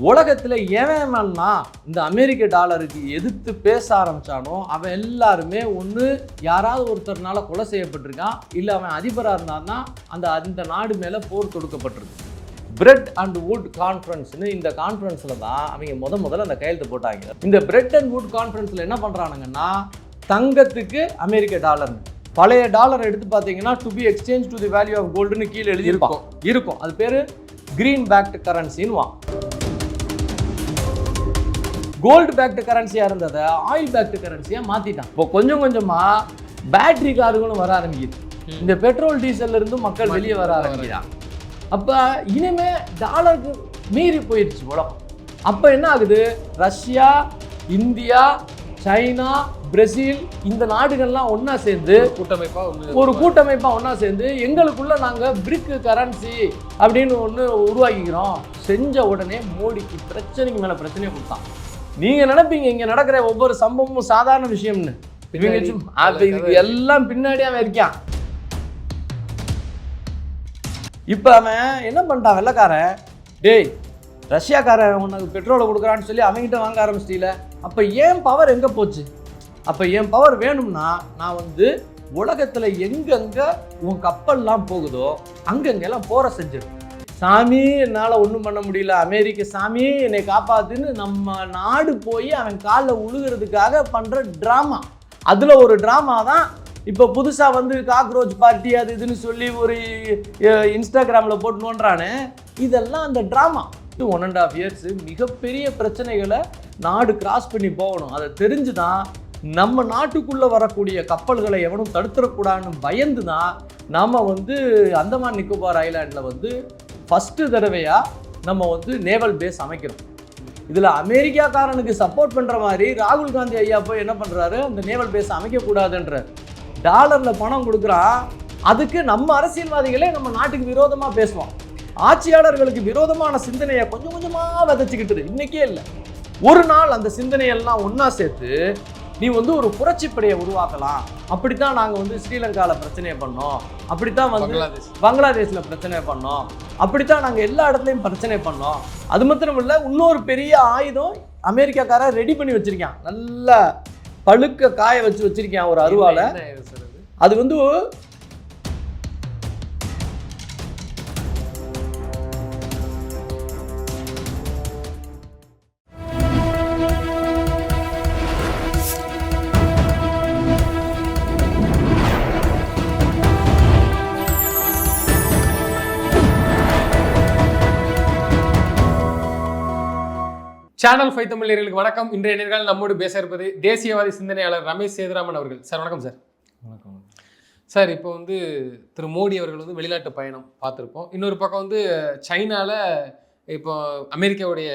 உலகத்தில் எவன்னா இந்த அமெரிக்க டாலருக்கு எதிர்த்து பேச ஆரம்பித்தானோ அவன் எல்லாருமே ஒன்று யாராவது ஒருத்தர்னால கொலை செய்யப்பட்டிருக்கான், இல்லை அவன் அதிபராக இருந்தான்னா அந்த நாடு மேலே போர் தொடுக்கப்பட்டிருக்கு. பிரெட் அண்ட் வுட் கான்ஃபரன்ஸ்னு இந்த கான்ஃபரன்ஸில் தான் அவங்க முதல்ல அந்த கையெழுத்து போட்டாங்க. இந்த பிரெட் அண்ட் வுட் கான்ஃபரன்ஸில் என்ன பண்ணுறானுங்கன்னா, தங்கத்துக்கு அமெரிக்க டாலர்னு பழைய டாலர் எடுத்து பார்த்தீங்கன்னா to be exchange to the value of கோல்டுன்னு கீழே எழுதியிருக்கும். அது பேர் கிரீன் பேக்டு கரன்சின்னு. கோல்டு பேக்டு கரன்சியாக இருந்ததை ஆயில் பேக்டு கரன்சியாக மாற்றிட்டான். இப்போ கொஞ்சம் கொஞ்சமாக பேட்டரி கார்களும் வர ஆரம்பிக்குது. இந்த பெட்ரோல் டீசல்ல இருந்து மக்கள் வெளியே வர ஆரம்பிக்கிறாங்க. அப்போ இனிமே டாலருக்கு மீறி போயிடுச்சு உலகம். அப்போ என்ன ஆகுது, ரஷ்யா, இந்தியா, சைனா, பிரேசில் இந்த நாடுகள்லாம் ஒன்றா சேர்ந்து ஒரு கூட்டமைப்பாக ஒன்றா சேர்ந்து எங்களுக்குள்ள நாங்கள் பிரிக் கரன்சி அப்படின்னு ஒன்று உருவாக்கிக்கிறோம். செஞ்ச உடனே மோடிக்கு பிரச்சனைக்கு மேலே பிரச்சனையை கொடுத்தான். நீங்கள் நினைப்பீங்க இங்கே நடக்கிற ஒவ்வொரு சம்பவமும் சாதாரண விஷயம்னு, இதுக்கு எல்லாம் பின்னாடியே இருக்கான். இப்போ அவன் என்ன பண்ணிட்டான், வெள்ளைக்காரன், டேய் ரஷ்யாக்காரன் உனக்கு பெட்ரோலை கொடுக்குறான்னு சொல்லி அவங்ககிட்ட வாங்க ஆரம்பிச்சிட்டீல, அப்போ ஏன் பவர் எங்கே போச்சு? அப்போ என் பவர் வேணும்னா நான் உலகத்தில் எங்கெங்கே உன் கப்பல்லாம் போகுதோ அங்கங்கெல்லாம் போற செஞ்சிடும். சாமி என்னால் ஒன்றும் பண்ண முடியல, அமெரிக்க சாமி என்னை காப்பாத்துன்னு நம்ம நாடு போய் அவன் காலில் உழுகிறதுக்காக பண்ணுற ட்ராமா. அதில் ஒரு ட்ராமா தான் இப்போ புதுசாக காக்ரோச் பார்ட்டி அது இதுன்னு சொல்லி ஒரு இன்ஸ்டாகிராமில் போட்டு நோன்றானே. இதெல்லாம் அந்த ட்ராமா. 1.5 years மிகப்பெரிய பிரச்சனைகளை நாடு கிராஸ் பண்ணி போகணும். அதை தெரிஞ்சு தான் நம்ம நாட்டுக்குள்ளே வரக்கூடிய கப்பல்களை எவனும் தடுத்துடக்கூடாதுன்னு பயந்து தான் நாம் அந்தமான் நிக்கோபார் ஐலாண்டில் ஃபஸ்ட்டு தடவையாக நம்ம நேவல் பேஸ் அமைக்கிறோம். இதில் அமெரிக்காக்காரனுக்கு சப்போர்ட் பண்ணுற மாதிரி ராகுல் காந்தி ஐயா போய் என்ன பண்ணுறாரு, அந்த நேவல் பேஸ் அமைக்கக்கூடாதுன்றார். டாலரில் பணம் கொடுக்குறான். அதுக்கு நம்ம அரசியல்வாதிகளே நம்ம நாட்டுக்கு விரோதமாக பேசுவோம். ஆட்சியாளர்களுக்கு விரோதமான சிந்தனையை கொஞ்சம் கொஞ்சமாக விதைச்சிக்கிட்டு இன்றைக்கே இல்லை, ஒரு நாள் அந்த சிந்தனையெல்லாம் ஒன்றா சேர்த்து நீ ஒரு புரட்சிப்படையை உருவாக்கலாம். அப்படித்தான் நாங்கள் ஸ்ரீலங்காவில் பிரச்சனையை பண்ணோம், அப்படித்தான் பங்களாதேஷில் பிரச்சனை பண்ணோம், அப்படித்தான் நாங்கள் எல்லா இடத்துலையும் பிரச்சனை பண்ணோம். அது மாத்திரம் இல்லை, இன்னொரு பெரிய ஆயுதம் அமெரிக்காக்காரன் ரெடி பண்ணி வச்சிருக்கான். நல்லா பழுக்க காய வச்சிருக்கேன் ஒரு அருவால. அது சேனல் 5 தமிழர்களுக்கு வணக்கம். இன்றைய நேர்காணலில் நம்மோடு பேச இருப்பது தேசியவாதி சிந்தனையாளர் ரமேஷ் சேதுராமன் அவர்கள். சார் வணக்கம். சார் வணக்கம். சார் இப்போ திரு மோடி அவர்கள் வெளிநாட்டு பயணம் பார்த்துருப்போம். இன்னொரு பக்கம் சைனாவில் இப்போ அமெரிக்காவுடைய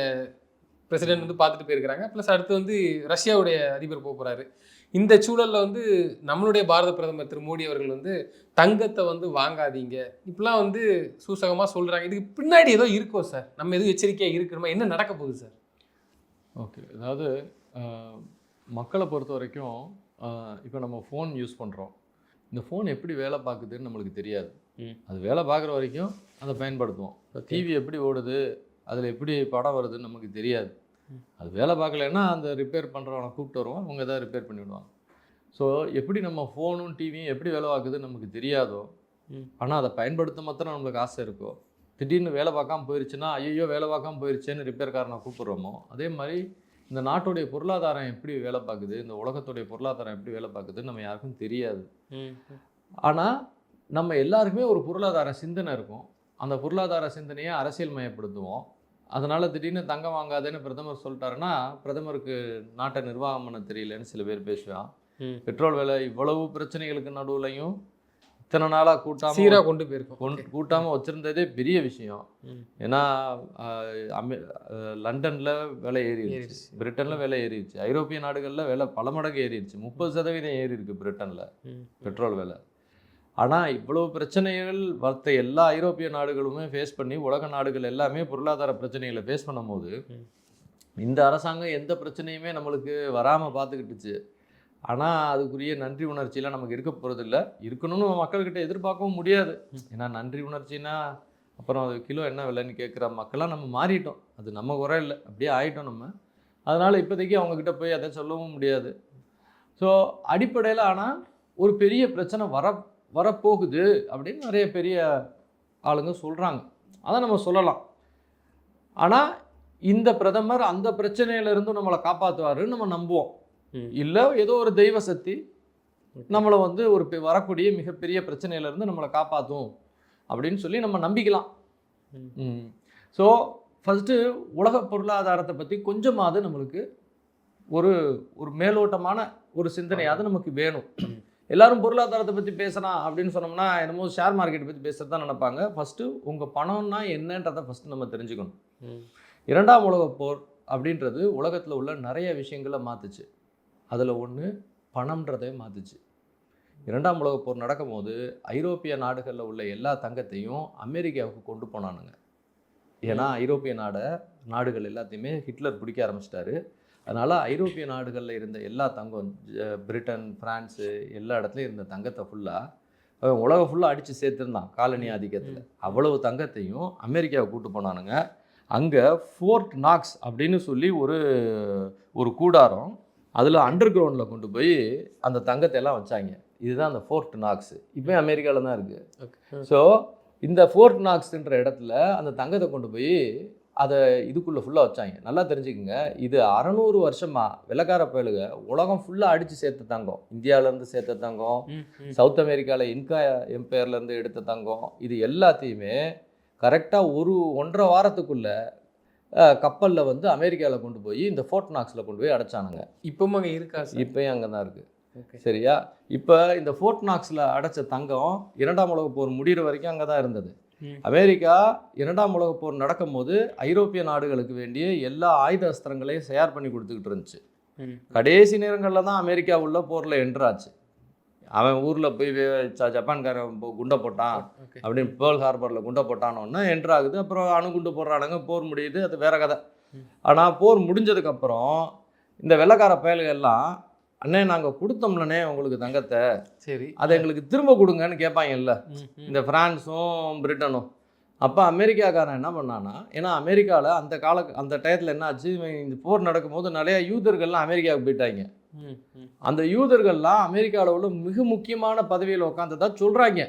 பிரசிடென்ட் பார்த்துட்டு போயிருக்கிறாங்க. ப்ளஸ் அடுத்து ரஷ்யாவுடைய அதிபர் போக போகிறாரு. இந்த சூழலில் நம்மளுடைய பாரத பிரதமர் திரு மோடி அவர்கள் தங்கத்தை வாங்காதீங்க இப்படிலாம் சூசகமாக சொல்கிறாங்க. இதுக்கு பின்னாடி ஏதோ இருக்கோ சார்? நம்ம எதுவும் எச்சரிக்கையாக இருக்கணுமா? என்ன நடக்க போகுது சார்? ஓகே, அதாவது மக்களை பொறுத்த வரைக்கும் இப்போ நம்ம ஃபோன் யூஸ் பண்ணுறோம். இந்த ஃபோன் எப்படி வேலை பார்க்குதுன்னு நம்மளுக்கு தெரியாது. அது வேலை பார்க்குற வரைக்கும் அதை பயன்படுத்துவோம். டிவி எப்படி ஓடுது, அதில் எப்படி படம் வருதுன்னு நமக்கு தெரியாது. அது வேலை பார்க்கலன்னா அந்த ரிப்பேர் பண்ணுறவனை கூப்பிட்டு வருவோம், அவங்க எதாவது ரிப்பேர் பண்ணி விடுவாங்க. ஸோ எப்படி நம்ம ஃபோனும் டிவியும் எப்படி வேலை பார்க்குதுன்னு நமக்கு தெரியாதோ, ஆனால் அதை பயன்படுத்த மாத்திரம் நம்மளுக்கு ஆசை இருக்கோ, திடீர்னு வேலை பார்க்காம போயிடுச்சுன்னா ஐயோ வேலை பார்க்காம போயிடுச்சேன்னு ரிப்பேர்காரனை கூப்பிட்றோமோ, அதே மாதிரி இந்த நாட்டுடைய பொருளாதாரம் எப்படி வேலை பார்க்குது, இந்த உலகத்துடைய பொருளாதாரம் எப்படி வேலை பார்க்குதுன்னு நம்ம யாருக்கும் தெரியாது. ஆனால் நம்ம எல்லாருக்குமே ஒரு பொருளாதார சிந்தனை இருக்கும். அந்த பொருளாதார சிந்தனையை அரசியல் மயப்படுத்துவோம். அதனால் திடீர்னு தங்கம் வாங்காதேன்னு பிரதமர் சொல்லிட்டாருன்னா கூட்டருக்கு நாட்டை நிர்வாகம் பண்ண தெரியலன்னு சில பேர் பேசுவான். பெட்ரோல் விலை இவ்வளவு பிரச்சனைகளுக்கு நடுவுலையும் இத்தனை நாளாக சீராக கொண்டு போயிருக்கோம். கூட்டாமல் வச்சுருந்ததே பெரிய விஷயம். ஏன்னா லண்டனில் விலை ஏறிடுச்சு, பிரிட்டனில் விலை ஏறிடுச்சு, ஐரோப்பிய நாடுகளில் விலை பல மடங்கு ஏறிடுச்சு, 30% ஏறி இருக்கு பிரிட்டனில் பெட்ரோல் விலை. ஆனால் இவ்வளவு பிரச்சனைகள் வர்த்த எல்லா ஐரோப்பிய நாடுகளுமே ஃபேஸ் பண்ணி உலக நாடுகள் எல்லாமே பொருளாதார பிரச்சனைகளை ஃபேஸ் பண்ணும் போது இந்த அரசாங்கம் எந்த பிரச்சனையுமே நம்மளுக்கு வராமல் பார்த்துக்கிட்டுச்சு. ஆனால் அதுக்குரிய நன்றி உணர்ச்சியெலாம் நமக்கு இருக்க போகிறது இல்லை. இருக்கணும்னு மக்கள்கிட்ட எதிர்பார்க்கவும் முடியாது. ஏன்னா நன்றி உணர்ச்சின்னா அப்புறம் அது கிலோ என்ன விலைன்னு கேட்குற மக்கள்லாம் நம்ம மாறிட்டோம். அது நம்ம குறை இல்லை, அப்படியே ஆகிட்டோம் நம்ம. அதனால் இப்போதைக்கு அவங்கக்கிட்ட போய் அதை சொல்லவும் முடியாது. ஸோ அடிப்படையில் ஆனால் ஒரு பெரிய பிரச்சனை வரப்போகுது அப்படின்னு நிறைய பெரிய ஆளுங்க சொல்கிறாங்க. அதை நம்ம சொல்லலாம். ஆனால் இந்த பிரதமர் அந்த பிரச்சனையிலேருந்து நம்மளை காப்பாற்றுவாருன்னு நம்ம நம்புவோம். இல்லை ஏதோ ஒரு தெய்வ சக்தி நம்மளை வந்து ஒரு வரக்கூடிய மிகப்பெரிய பிரச்சனையிலேருந்து நம்மளை காப்பாற்றும் அப்படின்னு சொல்லி நம்ம நம்பிக்கலாம். ஸோ ஃபஸ்ட்டு உலக பொருளாதாரத்தை பற்றி கொஞ்சமாவது நம்மளுக்கு ஒரு ஒரு மேலோட்டமான ஒரு சிந்தனையாவது நமக்கு வேணும். எல்லாரும் பொருளாதாரத்தை பற்றி பேசலாம் அப்படின்னு சொன்னோம்னா என்னமோ ஷேர் மார்க்கெட்டை பற்றி பேசுகிறது தான் நினைப்பாங்க. ஃபஸ்ட்டு உங்கள் பணம்னா என்னன்றதை ஃபஸ்ட்டு நம்ம தெரிஞ்சுக்கணும். 2ஆம் உலகப் போர் அப்படின்றது உலகத்தில் உள்ள நிறைய விஷயங்களை மாற்றுச்சு. அதில் ஒன்று பணம்ன்றதை மாற்றுச்சு. 2ஆம் உலகப் போர் நடக்கும்போது ஐரோப்பிய நாடுகளில் உள்ள எல்லா தங்கத்தையும் அமெரிக்காவுக்கு கொண்டு போனானுங்க. ஏன்னா ஐரோப்பிய நாடுகள் எல்லாத்தையுமே ஹிட்லர் பிடிக்க ஆரம்பிச்சிட்டாரு. அதனால் ஐரோப்பிய நாடுகளில் இருந்த எல்லா தங்கம், பிரிட்டன், ஃப்ரான்ஸு, எல்லா இடத்துலையும் இருந்த தங்கத்தை ஃபுல்லாக உலகம் ஃபுல்லாக அடித்து சேர்த்துருந்தான் காலனி ஆதிக்கத்தில். அவ்வளவு தங்கத்தையும் அமெரிக்காவை கூப்பிட்டு போனானுங்க. அங்கே ஃபோர்ட் நாக்ஸ் அப்படின்னு சொல்லி ஒரு கூடாரம், அதில் அண்டர் கிரவுண்டில் கொண்டு போய் அந்த தங்கத்தை எல்லாம் வச்சாங்க. இதுதான் அந்த ஃபோர்ட் நாக்ஸு. இப்போ அமெரிக்காவில் தான் இருக்குது. ஸோ இந்த ஃபோர்ட் நாக்ஸ்ன்ற இடத்துல அந்த தங்கத்தை கொண்டு போய் அதை இதுக்குள்ளே ஃபுல்லாக வச்சாங்க. நல்லா தெரிஞ்சுக்கோங்க, இது 600 வருஷமாக வெள்ளக்கார பயலுக உலகம் ஃபுல்லாக அடித்து சேர்த்த தங்கம். இந்தியாவிலேருந்து சேர்த்த தங்கம், சவுத் அமெரிக்காவில் இன்கா எம்பையர்லேருந்து எடுத்த தங்கம், இது எல்லாத்தையுமே கரெக்டாக 1.5 வாரத்துக்குள்ளே கப்பலில் வந்து அமெரிக்காவில் கொண்டு போய் இந்த ஃபோர்ட் நாக்ஸில் கொண்டு போய் அடைச்சானுங்க. இப்போவும் அங்கே இருக்கா? இப்போயும் அங்கே தான் இருக்குது. சரியா? இப்போ இந்த ஃபோர்ட் நாக்ஸில் அடைச்ச தங்கம் 2ஆம் உலகப் போர் முடிகிற வரைக்கும் அங்கே தான் இருந்தது. அமெரிக்கா 2ஆம் உலகப் போர் நடக்கும்போது ஐரோப்பிய நாடுகளுக்கு வேண்டிய எல்லா ஆயுத அஸ்திரங்களையும் தயார் பண்ணி கொடுத்துக்கிட்டு இருந்துச்சு. கடைசி நேரங்களில் தான் அமெரிக்கா உள்ள போரில் என்ட்ராச்சு. அவன் ஊரில் போய் ஜப்பான்காரன் குண்டை போட்டான் அப்படின்னு பேர்ல் ஹார்பரில் குண்டை போட்டானோன்னா என்ட்ராகுது. அப்புறம் அணுகுண்டு போடுறானுங்க, போர் முடியுது, அது வேற கதை. ஆனால் போர் முடிஞ்சதுக்கப்புறம் இந்த வெள்ளைக்கார பயல்கள்லாம், அண்ணே நாங்கள் கொடுத்தோம்லண்ணே உங்களுக்கு தங்கத்தை, சரி அதை எங்களுக்கு திரும்ப கொடுங்கன்னு கேட்பாங்கல்ல இந்த ஃப்ரான்ஸும் பிரிட்டனும். அப்போ அமெரிக்காக்காரன் என்ன பண்ணான்னா, ஏன்னா அமெரிக்காவில் அந்த டயத்தில் என்ன ஆச்சு, இந்த போர் நடக்கும்போது நிறைய யூதர்கள்லாம் அமெரிக்காவுக்கு போயிட்டாங்க. அந்த யூதர்கள்லாம் அமெரிக்காவில் உள்ள மிக முக்கியமான பதவியில் உட்காந்ததா சொல்கிறாங்க.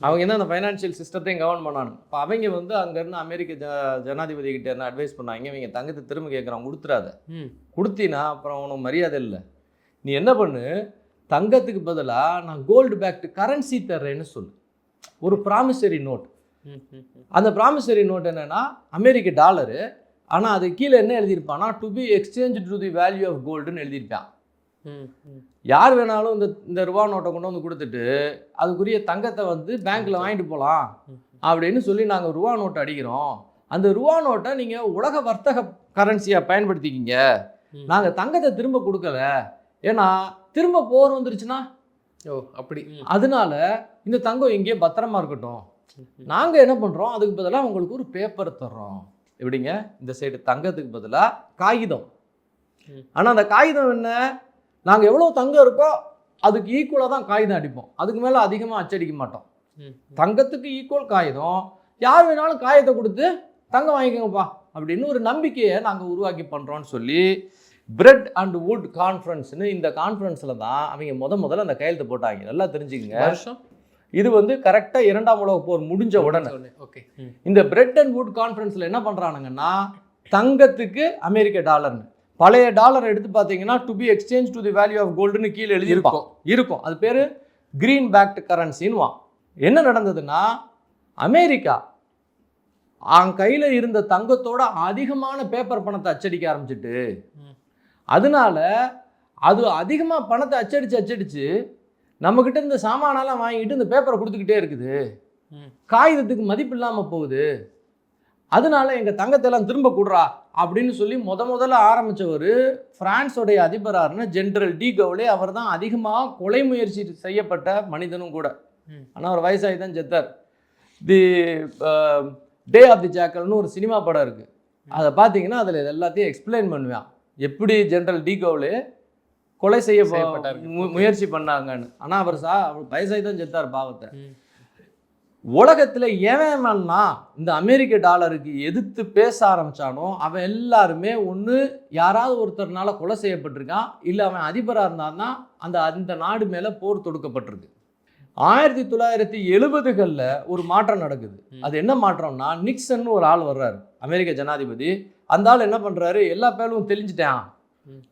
அவங்க என்ன அந்த ஃபைனான்சியல் சிஸ்டத்தையும் கவர்ன் பண்ணாங்க. இப்போ அவங்க வந்து அங்கேருந்து அமெரிக்க ஜனாதிபதி கிட்ட என்ன அட்வைஸ் பண்ணாங்க, இவங்க தங்கத்தை திரும்ப கேட்குறான், கொடுத்துறாத, கொடுத்தினா அப்புறம் உனக்கு மரியாதை இல்லை, நீ என்ன பண்ணு, தங்கத்துக்கு பதிலாக நான் கோல்டு பேக்டு கரன்சி தர்றேன்னு சொல்லு, ஒரு ப்ராமிசரி நோட். அந்த ப்ராமிசரி நோட் என்னென்னா அமெரிக்க டாலரு, ஆனால் அது கீழே என்ன எழுதியிருப்பான்னா to be exchange to the value of கோல்டுன்னு எழுதியிருப்பான். யார் வேணாலும் இந்த ரூபா நோட்டை கொண்டு வந்து கொடுத்துட்டு அதுக்குரிய தங்கத்தை வந்து பேங்க்கில் வாங்கிட்டு போகலாம் அப்படின்னு சொல்லி நாங்கள் ரூபா நோட்டை அடிக்கிறோம். அந்த ரூபா நோட்டை நீங்கள் உலக வர்த்தக கரன்சியாக பயன்படுத்திக்கிங்க, நாங்கள் தங்கத்தை திரும்ப கொடுக்கல, ஏன்னா திரும்ப போர் வந்துருச்சுன்னா அப்படி, அதனால இந்த தங்கம் எங்கேயே பத்திரமா இருக்கட்டும், நாங்கள் என்ன பண்ணுறோம், அதுக்கு பதிலாக உங்களுக்கு ஒரு பேப்பர் தர்றோம். எப்படிங்க, இந்த சைடு தங்கத்துக்கு பதிலாக காகிதம். ஆனால் அந்த காகிதம் என்ன, நாங்கள் எவ்வளோ தங்கம் இருக்கோ அதுக்கு ஈக்குவலாக தான் காகிதம் அடிப்போம், அதுக்கு மேலே அதிகமாக அச்சடிக்க மாட்டோம். தங்கத்துக்கு ஈக்குவல் காகிதம், யார் வேணாலும் காகிதத்தை கொடுத்து தங்கம் வாங்கிக்கோங்கப்பா அப்படின்னு ஒரு நம்பிக்கையை நாங்கள் உருவாக்கி பண்ணுறோன்னு சொல்லி பிரெட் அண்ட் வுட் கான்ஃபரன்ஸ்னு இந்த கான்ஃபரன்ஸில் தான் அவங்க முதல்ல அந்த கையெழுத்து போட்டாங்க. நல்லா தெரிஞ்சுக்கங்க, இது வந்து கரெக்டாக 2ஆம் உலகப் போர் முடிஞ்ச உடனே. இந்த பிரெட் அண்ட் வுட் கான்ஃபரன்ஸில் என்ன பண்ணுறானுங்கன்னா, தங்கத்துக்கு அமெரிக்க டாலர்னு, பழைய டாலரை எடுத்து பார்த்தீங்கன்னா to be exchange to the value of கோல்டுன்னு கீழே இருக்கும். அது பேர் கிரீன் பேக்டு கரன்சின்னு. என்ன நடந்ததுன்னா, அமெரிக்கா அவன் கையில் இருந்த தங்கத்தோட அதிகமான பேப்பர் பணத்தை அச்சடிக்க ஆரம்பிச்சிட்டு, அதனால அது அதிகமாக பணத்தை அச்சடிச்சு நம்மக்கிட்ட இந்த சாமானெல்லாம் வாங்கிட்டு இந்த பேப்பரை கொடுத்துக்கிட்டே இருக்குது, காகிதத்துக்கு மதிப்பு இல்லாமல் போகுது, அதனால எங்கள் தங்கத்தெல்லாம் திரும்ப கொடுறா அப்படின்னு சொல்லி முதல்ல ஆரம்பித்தவர் பிரான்ஸோடைய அதிபராருன்னு ஜென்ரல் டி கவுலே. அவர் தான் அதிகமாக கொலை முயற்சி செய்யப்பட்ட மனிதனும் கூட. ஆனால் அவர் வயசாகி தான் செத்தார். தி டே ஆஃப் தி ஜாக்கல்னு ஒரு சினிமா படம் இருக்குது, அதை பார்த்தீங்கன்னா அதில் எல்லாத்தையும் எக்ஸ்பிளைன் பண்ணுவேன், எப்படி ஜென்ரல் டி கவுலே கொலை செய்ய முயற்சி பண்ணாங்கன்னு. ஆனால் அவர் வயசாகி தான் செத்தார் பாவத்தை. உலகத்தில் எவன்னா இந்த அமெரிக்க டாலருக்கு எதிர்த்து பேச ஆரம்பித்தானோ அவன் எல்லாருமே ஒன்று யாராவது ஒருத்தர்னால கொலை செய்யப்பட்டிருக்கான், இல்லை அவன் அதிபராக இருந்தான்னா அந்த நாடு மேலே போர் தொடுக்கப்பட்டிருக்கு. 1970களில் ஒரு மாற்றம் நடக்குது. அது என்ன மாற்றம்னா, நிக்சன் ஒரு ஆள் வர்றாரு, அமெரிக்க ஜனாதிபதி. அந்த ஆள் என்ன பண்ணுறாரு, எல்லா பேரும் தெளிஞ்சிட்டான்,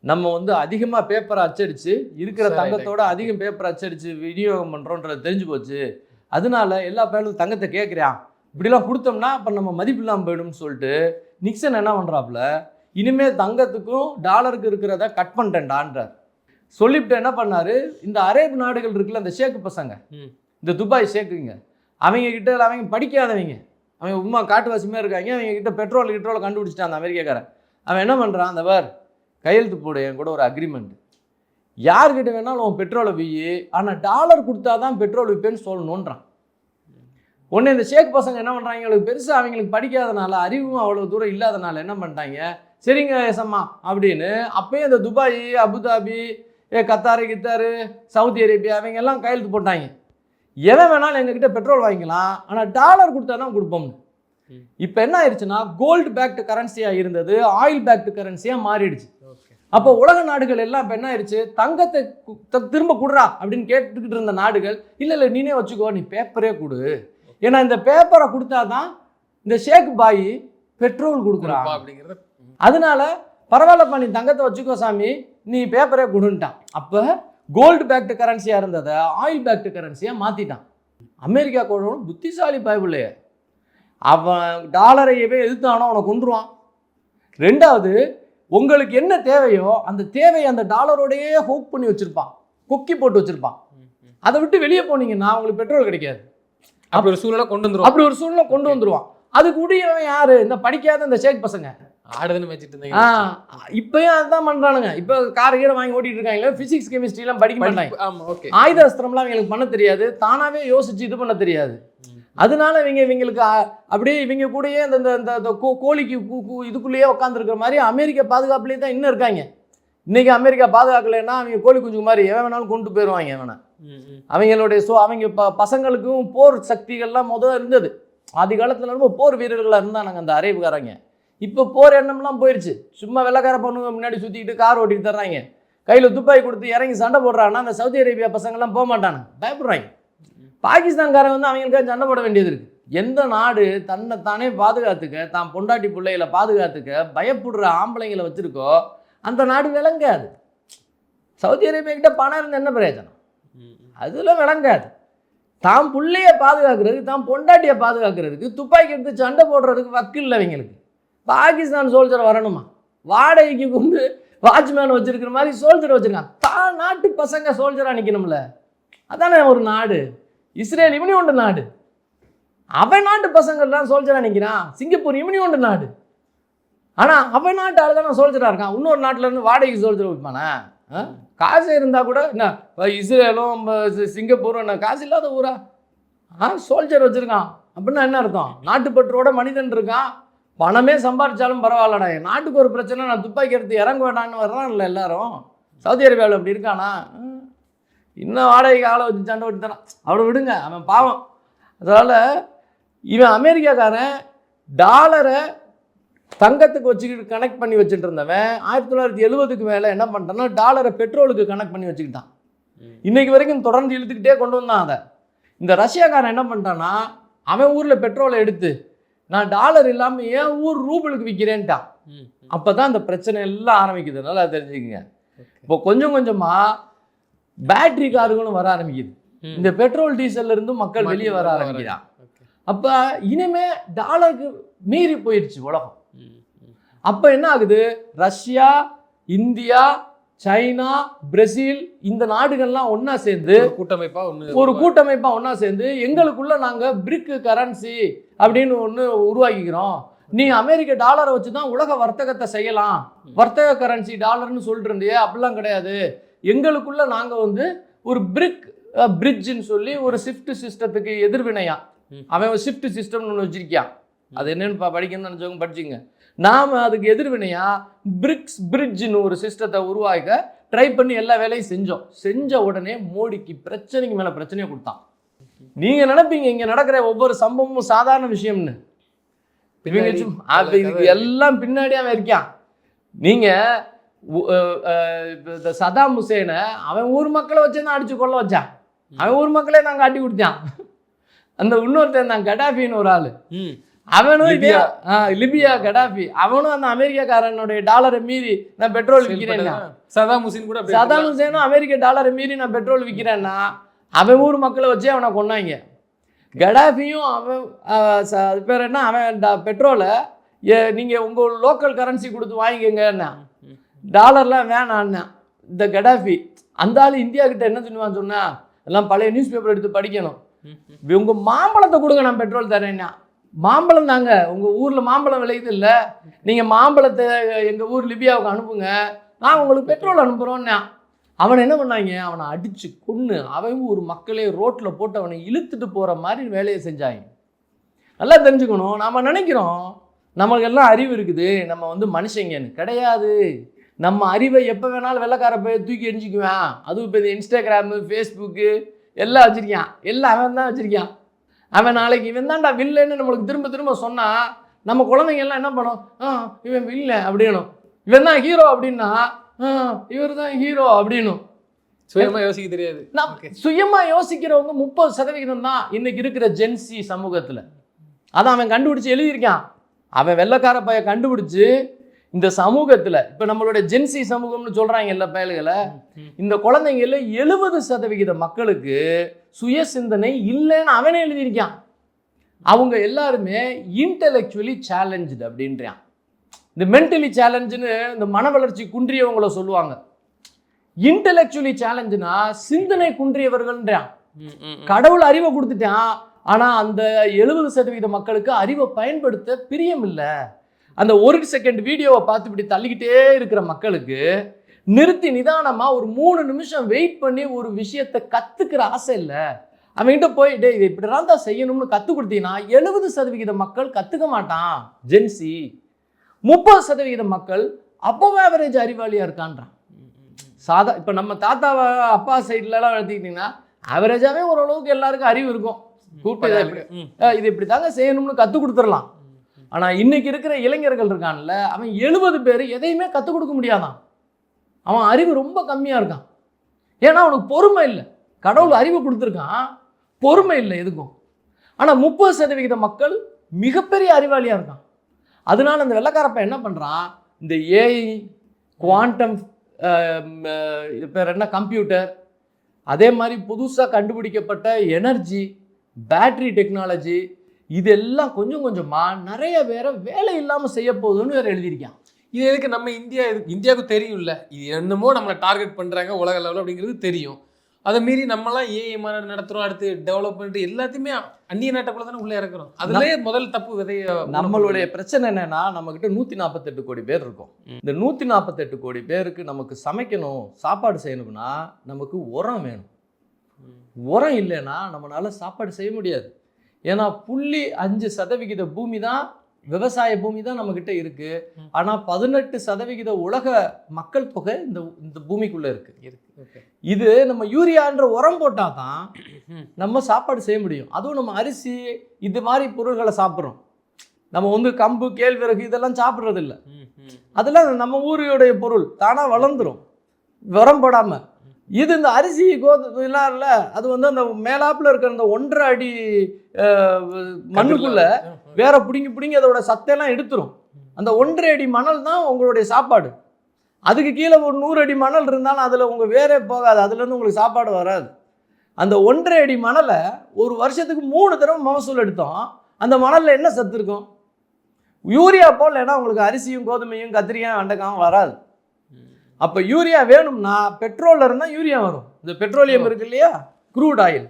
நம்ம வந்து அதிகமாக பேப்பரை அச்சடித்து இருக்கிற தங்கத்தோட அதிகம் பேப்பரை அச்சடித்து விநியோகம் பண்ணுறோன்றது தெரிஞ்சு போச்சு. அதனால எல்லா பேரும் தங்கத்தை கேட்குறான், இப்படிலாம் கொடுத்தோம்னா அப்போ நம்ம மதிப்பு இல்லாமல் போயிடும்னு சொல்லிட்டு நிக்சன் என்ன பண்ணுறாப்புல, இனிமேல் தங்கத்துக்கும் டாலருக்கு இருக்கிறத கட் பண்ணிட்டேன்டான்றார். சொல்லிவிட்டு என்ன பண்ணார், இந்த அரேபு நாடுகள் இருக்குல்ல, இந்த ஷேக்கு பசங்க, இந்த துபாய் ஷேக்குங்க, அவங்க கிட்ட அவங்க படிக்காதவங்க, அவங்க உண்மை காட்டுவாசியுமே இருக்காங்க, அவங்க கிட்ட பெட்ரோலை கண்டுபிடிச்சிட்டான் அந்த அமெரிக்காக்காரன். அவன் என்ன பண்ணுறான், அந்த கையெழுத்து போடு, என் கூட ஒரு அக்ரிமெண்ட், யார்கிட்ட வேணாலும் அவன் பெட்ரோலை விற்று, ஆனால் டாலர் கொடுத்தா தான் பெட்ரோல் விற்பேன்னு சொல்லணுன்றான். ஒன்று இந்த ஷேக் பசங்க என்ன பண்ணுறாங்க, அவங்களுக்கு பெருசாக அவங்களுக்கு படிக்காதனால, அறிவும் அவ்வளோ தூரம் இல்லாதனால என்ன பண்ணிட்டாங்க, சரிங்க எசம்மா அப்படின்னு அப்போயே இந்த Dubai, Abu Dhabi, Qatar, Saudi Arabia அவங்க எல்லாம் கையெழுத்து போட்டாங்க. எவன் வேணாலும் எங்ககிட்ட பெட்ரோல் வாங்கிக்கலாம், ஆனால் டாலர் கொடுத்தா தான் கொடுப்போம்னு. இப்போ என்ன ஆயிடுச்சுன்னா, கோல்டு பேக்டு கரன்சியாக இருந்தது ஆயில் பேக்டு கரன்சியாக மாறிடுச்சு. அப்போ உலக நாடுகள் எல்லாம் இப்போ என்ன ஆயிடுச்சு, தங்கத்தை திரும்ப கொடுறா அப்படின்னு கேட்டுக்கிட்டு இருந்த நாடுகள், இல்லை நீனே வச்சுக்கோ, நீ பேப்பரே கொடு, ஏன்னா இந்த பேப்பரை கொடுத்தாதான் இந்த ஷேக் பாய் பெட்ரோல் கொடுக்குறான் அப்படிங்கிறத, அதனால பரவாயில்லப்பா நீ தங்கத்தை வச்சுக்கோ சாமி, நீ பேப்பரே கொடுன்ட்டான். அப்போ கோல்டு பேக்டு கரன்சியாக இருந்ததை ஆயில் பேக்டு கரன்சியாக மாற்றிட்டான். அமெரிக்கா கூட புத்திசாலி பாய்பிள்ளையே, அவன் டாலரையவே எதிர்த்தானோ அவனை கொண்டுருவான். ரெண்டாவது, உங்களுக்கு என்ன தேவையோ அந்த தேவையை அந்த டாலரோடையே ஹோக் பண்ணி வச்சுருப்பான், கொக்கி போட்டு வச்சுருப்பான். அதை விட்டு வெளியே போனீங்கன்னா உங்களுக்கு பெட்ரோல் கிடைக்காது. அப்படி ஒரு சூழ்நிலை கொண்டு வந்துருவான். அதுக்கு உடையவன் யாரு, இந்த படிக்காத இந்த ஷேக் பசங்க ஆடுதுன்னு வச்சுட்டு இருந்தாங்க. இப்பயும் அதுதான் பண்றானுங்க. இப்போ கார் கீரை வாங்கி ஓட்டிட்டு இருக்காங்க, பிசிக்ஸ் கெமிஸ்ட்ரி எல்லாம் படிக்க மாட்டாங்க, ஆயுத அஸ்திரம்லாம் அவங்களுக்கு பண்ண தெரியாது, தானாவே யோசிச்சு இது பண்ண தெரியாது. அதனால இவங்களுக்கு அப்படியே இவங்க கூடயே இந்த கோழிக்கு இதுக்குள்ளேயே உட்காந்துருக்கிற மாதிரி அமெரிக்கா பாதுகாப்புலேயே தான் இன்னும் இருக்காங்க. இன்னைக்கு அமெரிக்கா பாதுகாக்கலைன்னா அவங்க கோழி குஞ்சு மாதிரி எவன் வேணாலும் கொண்டு போயிடுவாங்க. எவனை அவங்களுடைய அவங்க பசங்களுக்கும் போர் சக்திகள்லாம் முதல்ல இருந்தது. ஆதி காலத்துல ரொம்ப போர் வீரர்களாக இருந்தாங்க அந்த அரேபுக்காரங்க. இப்போ போர் எண்ணம்லாம் போயிடுச்சு. சும்மா வெள்ளக்கார பொண்ணுங்க முன்னாடி சுற்றிக்கிட்டு கார் ஓட்டிட்டு தர்றாங்க, கையில் துப்பாக்கி கொடுத்து இறங்கி சண்டை போடுறாங்கன்னா அந்த சவுதி அரேபியா பசங்கள்லாம் போக மாட்டாங்க, பயப்படுறாங்க. பாகிஸ்தான்காரன் வந்து அவங்களுக்காக சண்டை போட வேண்டியது இருக்குது. எந்த நாடு தன்னைத்தானே பாதுகாத்துக்க, தான் பொண்டாட்டி பிள்ளைகளை பாதுகாத்துக்க பயப்படுற ஆம்பளைங்களை வச்சுருக்கோ அந்த நாடு விளங்காது. சவுதி அரேபியா கிட்ட பணம் இருந்து என்ன பிரயோஜனம், அதில் விளங்காது. தான் பிள்ளைய பாதுகாக்கிறதுக்கு, தான் பொண்டாட்டியை பாதுகாக்கிறதுக்கு துப்பாக்கி எடுத்து சண்டை போடுறதுக்கு வக்கு இல்லை அவங்களுக்கு. பாகிஸ்தான் சோல்ஜர் வரணுமா, வாடகைக்கு கொண்டு வாட்ச்மேன் வச்சிருக்கிற மாதிரி சோல்ஜர் வச்சுருக்கான். தான் நாட்டு பசங்க சோல்ஜராக நிற்கணும்ல, அதானே ஒரு நாடு. இஸ்ரேல் இவனி ஒன்று நாடு, அவன் நாட்டு பசங்கள்லாம் சோல்ஜராக நிற்கிறான். சிங்கப்பூர் இவனி ஒன்று நாடு, ஆனால் அவன் நாட்டு ஆள் தானே சோல்ஜராக இருக்கான். இன்னொரு நாட்டில் இருந்து வாடகைக்கு சோல்ஜர் வைப்பானே, காசு இருந்தால் கூட என்ன இஸ்ரேலும் சிங்கப்பூரும் என்ன காசு இல்லாத ஊரா? சோல்ஜர் வச்சுருக்கான் அப்படின்னா என்ன அர்த்தம், நாட்டுப்பற்றோட மனிதன் இருக்கான். பணமே சம்பாதிச்சாலும் பரவாயில்லடா, என் நாட்டுக்கு ஒரு பிரச்சனை நான் துப்பாக்கி எடுத்து இறங்க வேண்டான்னு வர்றான்ல எல்லாரும். சவுதி அரேபியாவில் அப்படி இருக்கானா? இன்னும் வாடகைக்கு ஆளை வச்சு சண்டை ஓட்டி தரான், அவ்வளோ விடுங்க, அவன் பாவம். அதனால் இவன் அமெரிக்காக்காரன் டாலரை தங்கத்துக்கு வச்சுக்கிட்டு கனெக்ட் பண்ணி வச்சுட்டு இருந்தவன் 1970க்கு மேலே என்ன பண்ணிட்டான்னா டாலரை பெட்ரோலுக்கு கனெக்ட் பண்ணி வச்சுக்கிட்டான். இன்னைக்கு வரைக்கும் தொடர்ந்து இழுத்துக்கிட்டே கொண்டு வந்தான் அதை. இந்த ரஷ்யாக்காரன் என்ன பண்ணிட்டான்னா, அவன் ஊரில் பெட்ரோலை எடுத்து நான் டாலர் இல்லாமல் ஏன் ஊர் ரூபலுக்கு விற்கிறேன்ட்டான். அப்போ தான் அந்த பிரச்சனை எல்லாம் ஆரம்பிக்குது. நல்லா தெரிஞ்சுக்கங்க. இப்போ கொஞ்சம் கொஞ்சமாக பேட்டரி கார்களும் வர ஆரம்பிக்குது. இந்த பெட்ரோல் டீசல்ல இருந்து மக்கள் வெளியே வர ஆரம்பிக்கிறான். அப்போ இனிமே டாலருக்கு மீறி போயிடுச்சு உலகம். அப்போ என்ன ஆகுது, ரஷ்யா, இந்தியா, சைனா, பிரேசில் இந்த நாடுகள்லாம் ஒன்றா சேர்ந்து ஒரு கூட்டமைப்பாக ஒன்றா சேர்ந்து எங்களுக்குள்ள நாங்கள் பிரிக் கரன்சி அப்படின்னு ஒன்று உருவாக்கிக்கிறோம். நீ அமெரிக்க டாலரை வச்சு தான் உலக வர்த்தகத்தை செய்யலாம், வர்த்தக கரன்சி டாலர்னு சொல்லிட்டு இருந்தியே, அப்படிலாம் கிடையாது. எங்களுக்குள்ள நாங்கள் வந்து ஒரு பிரிட்ஜுன்னு சொல்லி ஒரு ஷிஃப்ட் சிஸ்டத்துக்கு எதிர்வினையா, அவன் ஒரு ஷிஃப்ட் சிஸ்டம்னு ஒன்று வச்சிருக்கியான். அது என்னன்னு படிக்கணும்னு நினச்சவங்க படிச்சுங்க. நாம் அதுக்கு எதிர்வினையா பிரிட்ஜுன்னு ஒரு சிஸ்டத்தை உருவாக்க ட்ரை பண்ணி எல்லா வேலையும் செஞ்ச உடனே மோடிக்கு பிரச்சனைக்கு மேலே பிரச்சனையை கொடுத்தான். நீங்க நினைப்பீங்க இங்க நடக்கிற ஒவ்வொரு சம்பவமும் சாதாரண விஷயம்னு. இவங்க அப்ப இதுக்கு எல்லாம் பின்னாடி அவன் இருக்கான். நீங்க இந்த சதாம் ஹுசேனை அவன் ஊர் மக்களை வச்சு தான் அடிச்சு கொள்ள வச்சான். அவன் ஊர் மக்களே தான் காட்டி கொடுத்தான். அந்த இன்னொருத்தன் தான் கடாஃபின்னு ஒரு ஆளு, அவனும் லிபியா கடாஃபி, அவனும் அந்த அமெரிக்காக்காரனுடைய டாலரை மீறி நான் பெட்ரோல் விற்கிறேன்னா, சதாம் ஹுசேன் கூட சதாம் ஹுசேனும் அமெரிக்க டாலரை மீறி நான் பெட்ரோல் விற்கிறேன்னா அவன் ஊர் மக்களை வச்சு அவனை கொண்டாங்க. கடாஃபியும் அவன் அது பேர் என்ன, அவன் பெட்ரோலை நீங்கள் உங்கள் லோக்கல் கரன்சி கொடுத்து வாங்கிக்கங்கண்ணா, டாலர்லாம் வேணான்னா. இந்த கடாஃபி அந்த ஆள் இந்தியா கிட்ட என்ன சொல்லுவான்னு சொன்னா, எல்லாம் பழைய நியூஸ் பேப்பர் எடுத்து படிக்கணும். உங்க மாம்பழத்தை கொடுங்க நான் பெட்ரோல் தரேன்னா, மாம்பழம் தாங்க உங்கள் ஊரில் மாம்பழம் விளையுது இல்லை, நீங்கள் மாம்பழத்தை எங்கள் ஊர் லிபியாவுக்கு அனுப்புங்க, நான் உங்களுக்கு பெட்ரோல் அனுப்புகிறோன்னா. அவனை என்ன பண்ணாங்க, அவனை அடித்து கொன்று அவன் ஒரு மக்களே ரோட்டில் போட்டு அவனை இழுத்துட்டு போகிற மாதிரி வேலையை செஞ்சாங்க. நல்லா தெரிஞ்சுக்கணும், நாம் நினைக்கிறோம் நம்மளுக்கு எல்லாம் அறிவு இருக்குது, நம்ம வந்து மனுஷங்கன்னு கிடையாது. நம்ம அறிவை எப்போ வேணாலும் வெள்ளைக்கார போய் தூக்கி எரிஞ்சிக்குவேன். அதுவும் இப்போ இந்த இன்ஸ்டாகிராமு ஃபேஸ்புக்கு எல்லாம் வச்சுருக்கான், எல்லாம் அவன் தான் வச்சுருக்கான். அவன் நாளைக்கு இவன் தான்டா வில்லைன்னு நம்மளுக்கு திரும்ப திரும்ப சொன்னால் நம்ம குழந்தைங்க எல்லாம் என்ன பண்ணும், இவன் வில்லை அப்படின்னும், இவன் தான் ஹீரோ அப்படின்னா இவர் தான் ஹீரோ அப்படின்னும். சுயமாக யோசிக்க தெரியாது. சுயமாக யோசிக்கிறவங்க 30% தான் இன்னைக்கு இருக்கிற ஜென்சி சமூகத்தில். அதான் அவன் கண்டுபிடிச்சி எழுதியிருக்கான். அவன் வெள்ளைக்கார பையன் கண்டுபிடிச்சு இந்த சமூகத்தில் இப்போ நம்மளுடைய ஜென்சி சமூகம்னு சொல்கிறாங்க எல்லா பயல்களை, இந்த குழந்தைங்கள 70% மக்களுக்கு சுய சிந்தனை இல்லைன்னு அவனே எழுதியிருக்கான். அவங்க எல்லாருமே இன்டெலெக்சுவலி சேலஞ்சு அப்படின்றான். இந்த மென்டலி சேலஞ்சுன்னு இந்த மன வளர்ச்சி குன்றியவங்கள சொல்லுவாங்க. இன்டெலெக்சுவலி சேலஞ்சுனா சிந்தனை குன்றியவர்கள்ன்றான். கடவுள் அறிவை கொடுத்துட்டான், ஆனால் அந்த 70% மக்களுக்கு அறிவை பயன்படுத்த பிரியம் இல்லை. அந்த 1 செகண்ட் வீடியோவை பார்த்து இப்படி தள்ளிக்கிட்டே இருக்கிற மக்களுக்கு நிறுத்தி நிதானமாக ஒரு 3 நிமிஷம் வெயிட் பண்ணி ஒரு விஷயத்தை கற்றுக்கிற ஆசை இல்லை. அவன்கிட்ட போய் டே இதை இப்படிதான் தான் செய்யணும்னு கற்றுக் கொடுத்தீங்கன்னா 70% மக்கள் கற்றுக்க மாட்டான். ஜென்சி 30% மக்கள் அப்போ ஆவரேஜ் அறிவாளியாக இருக்கான்றான். இப்போ நம்ம தாத்தாவை அப்பா சைட்லலாம் எடுத்துக்கிட்டிங்கன்னா ஆவரேஜாகவே ஓரளவுக்கு எல்லாருக்கும் அறிவு இருக்கும். கூப்பிட்டு இது இப்படி தாங்க செய்யணும்னு கற்றுக் கொடுத்துடலாம். ஆனால் இன்னைக்கு இருக்கிற இளைஞர்கள் இருக்கான்ல, அவன் 70 பேர் எதையுமே கற்றுக் கொடுக்க முடியாதான். அவன் அறிவு ரொம்ப கம்மியாக இருக்கான். ஏன்னா அவனுக்கு பொறுமை இல்லை. கடவுள் அறிவு கொடுத்துருக்கான், பொறுமை இல்லை எதுக்கும். ஆனால் 30% மக்கள் மிகப்பெரிய அறிவாளியாக இருக்கான். அதனால அந்த வெள்ளைக்காரப்ப என்ன பண்ணுறான், இந்த ஏஐ, குவாண்டம் பேர் என்ன கம்ப்யூட்டர், அதே மாதிரி புதுசாக கண்டுபிடிக்கப்பட்ட எனர்ஜி, பேட்டரி டெக்னாலஜி, இதெல்லாம் கொஞ்சம் கொஞ்சமாக நிறைய பேரை வேலை இல்லாமல் செய்ய போகுதுன்னு வேறு எழுதியிருக்கான். இது எதுக்கு நம்ம இந்தியாவுக்கு தெரியும்ல, இது என்னமோ நம்மளை டார்கெட் பண்ணுறாங்க உலக லெவலில் அப்படிங்கிறது தெரியும். அதை மீறி நம்மளாம் ஏஐ மாநாடு நடத்துகிறோம், அடுத்து டெவலப்மெண்ட் எல்லாத்தையுமே அந்நிய நாட்டுக்குள்ள தானே உள்ளே இறக்குறோம். அதுலேயே முதல் தப்பு விதைய. நம்மளுடைய பிரச்சனை என்னன்னா, நம்மக்கிட்ட 148 கோடி பேர் இருக்கும். இந்த 148 கோடி பேருக்கு நமக்கு சமைக்கணும், சாப்பாடு செய்யணும்னா நமக்கு உரம் வேணும். உரம் இல்லைன்னா நம்மளால சாப்பாடு செய்ய முடியாது. ஏன்னா 0.5% பூமி தான், விவசாய பூமி தான் நம்மக்கிட்ட இருக்கு. ஆனால் 18% உலக மக்கள் தொகை இந்த பூமிக்குள்ள இருக்கு. இது நம்ம யூரியான்ற உரம் போட்டால் தான் நம்ம சாப்பாடு செய்ய முடியும். அதுவும் நம்ம அரிசி இது மாதிரி பொருள்களை சாப்பிட்றோம். நம்ம வந்து கம்பு, கேழ்வரகு இதெல்லாம் சாப்பிட்றது இல்லை. அதெல்லாம் நம்ம ஊருடைய பொருள் தானாக வளர்ந்துடும் உரம் போடாமல். இது இந்த அரிசி கோதுலாம் இல்லை, அது வந்து அந்த மேலாப்பில் இருக்கிற அந்த 1.5 அடி மண்ணுக்குள்ள வேற பிடுங்கி அதோட சத்தையெல்லாம் எடுத்துரும். அந்த 1.5 அடி மணல் தான் உங்களுடைய சாப்பாடு. அதுக்கு கீழே ஒரு 100 அடி மணல் இருந்தாலும் அதில் உங்கள் வேறே போகாது, அதுலேருந்து உங்களுக்கு சாப்பாடு வராது. அந்த 1.5 அடி மணலை ஒரு வருஷத்துக்கு 3 தடவை மகசூல் எடுத்தோம். அந்த மணலில் என்ன சத்து இருக்கும்? யூரியா போடலைன்னா உங்களுக்கு அரிசியும் கோதுமையும் கத்திரிக்காயும் வெண்டைக்காயும் வராது. அப்போ யூரியா வேணும்னா பெட்ரோலில் இருந்தால் யூரியா வரும். இந்த பெட்ரோலியம் இருக்கு இல்லையா, க்ரூட் ஆயில்,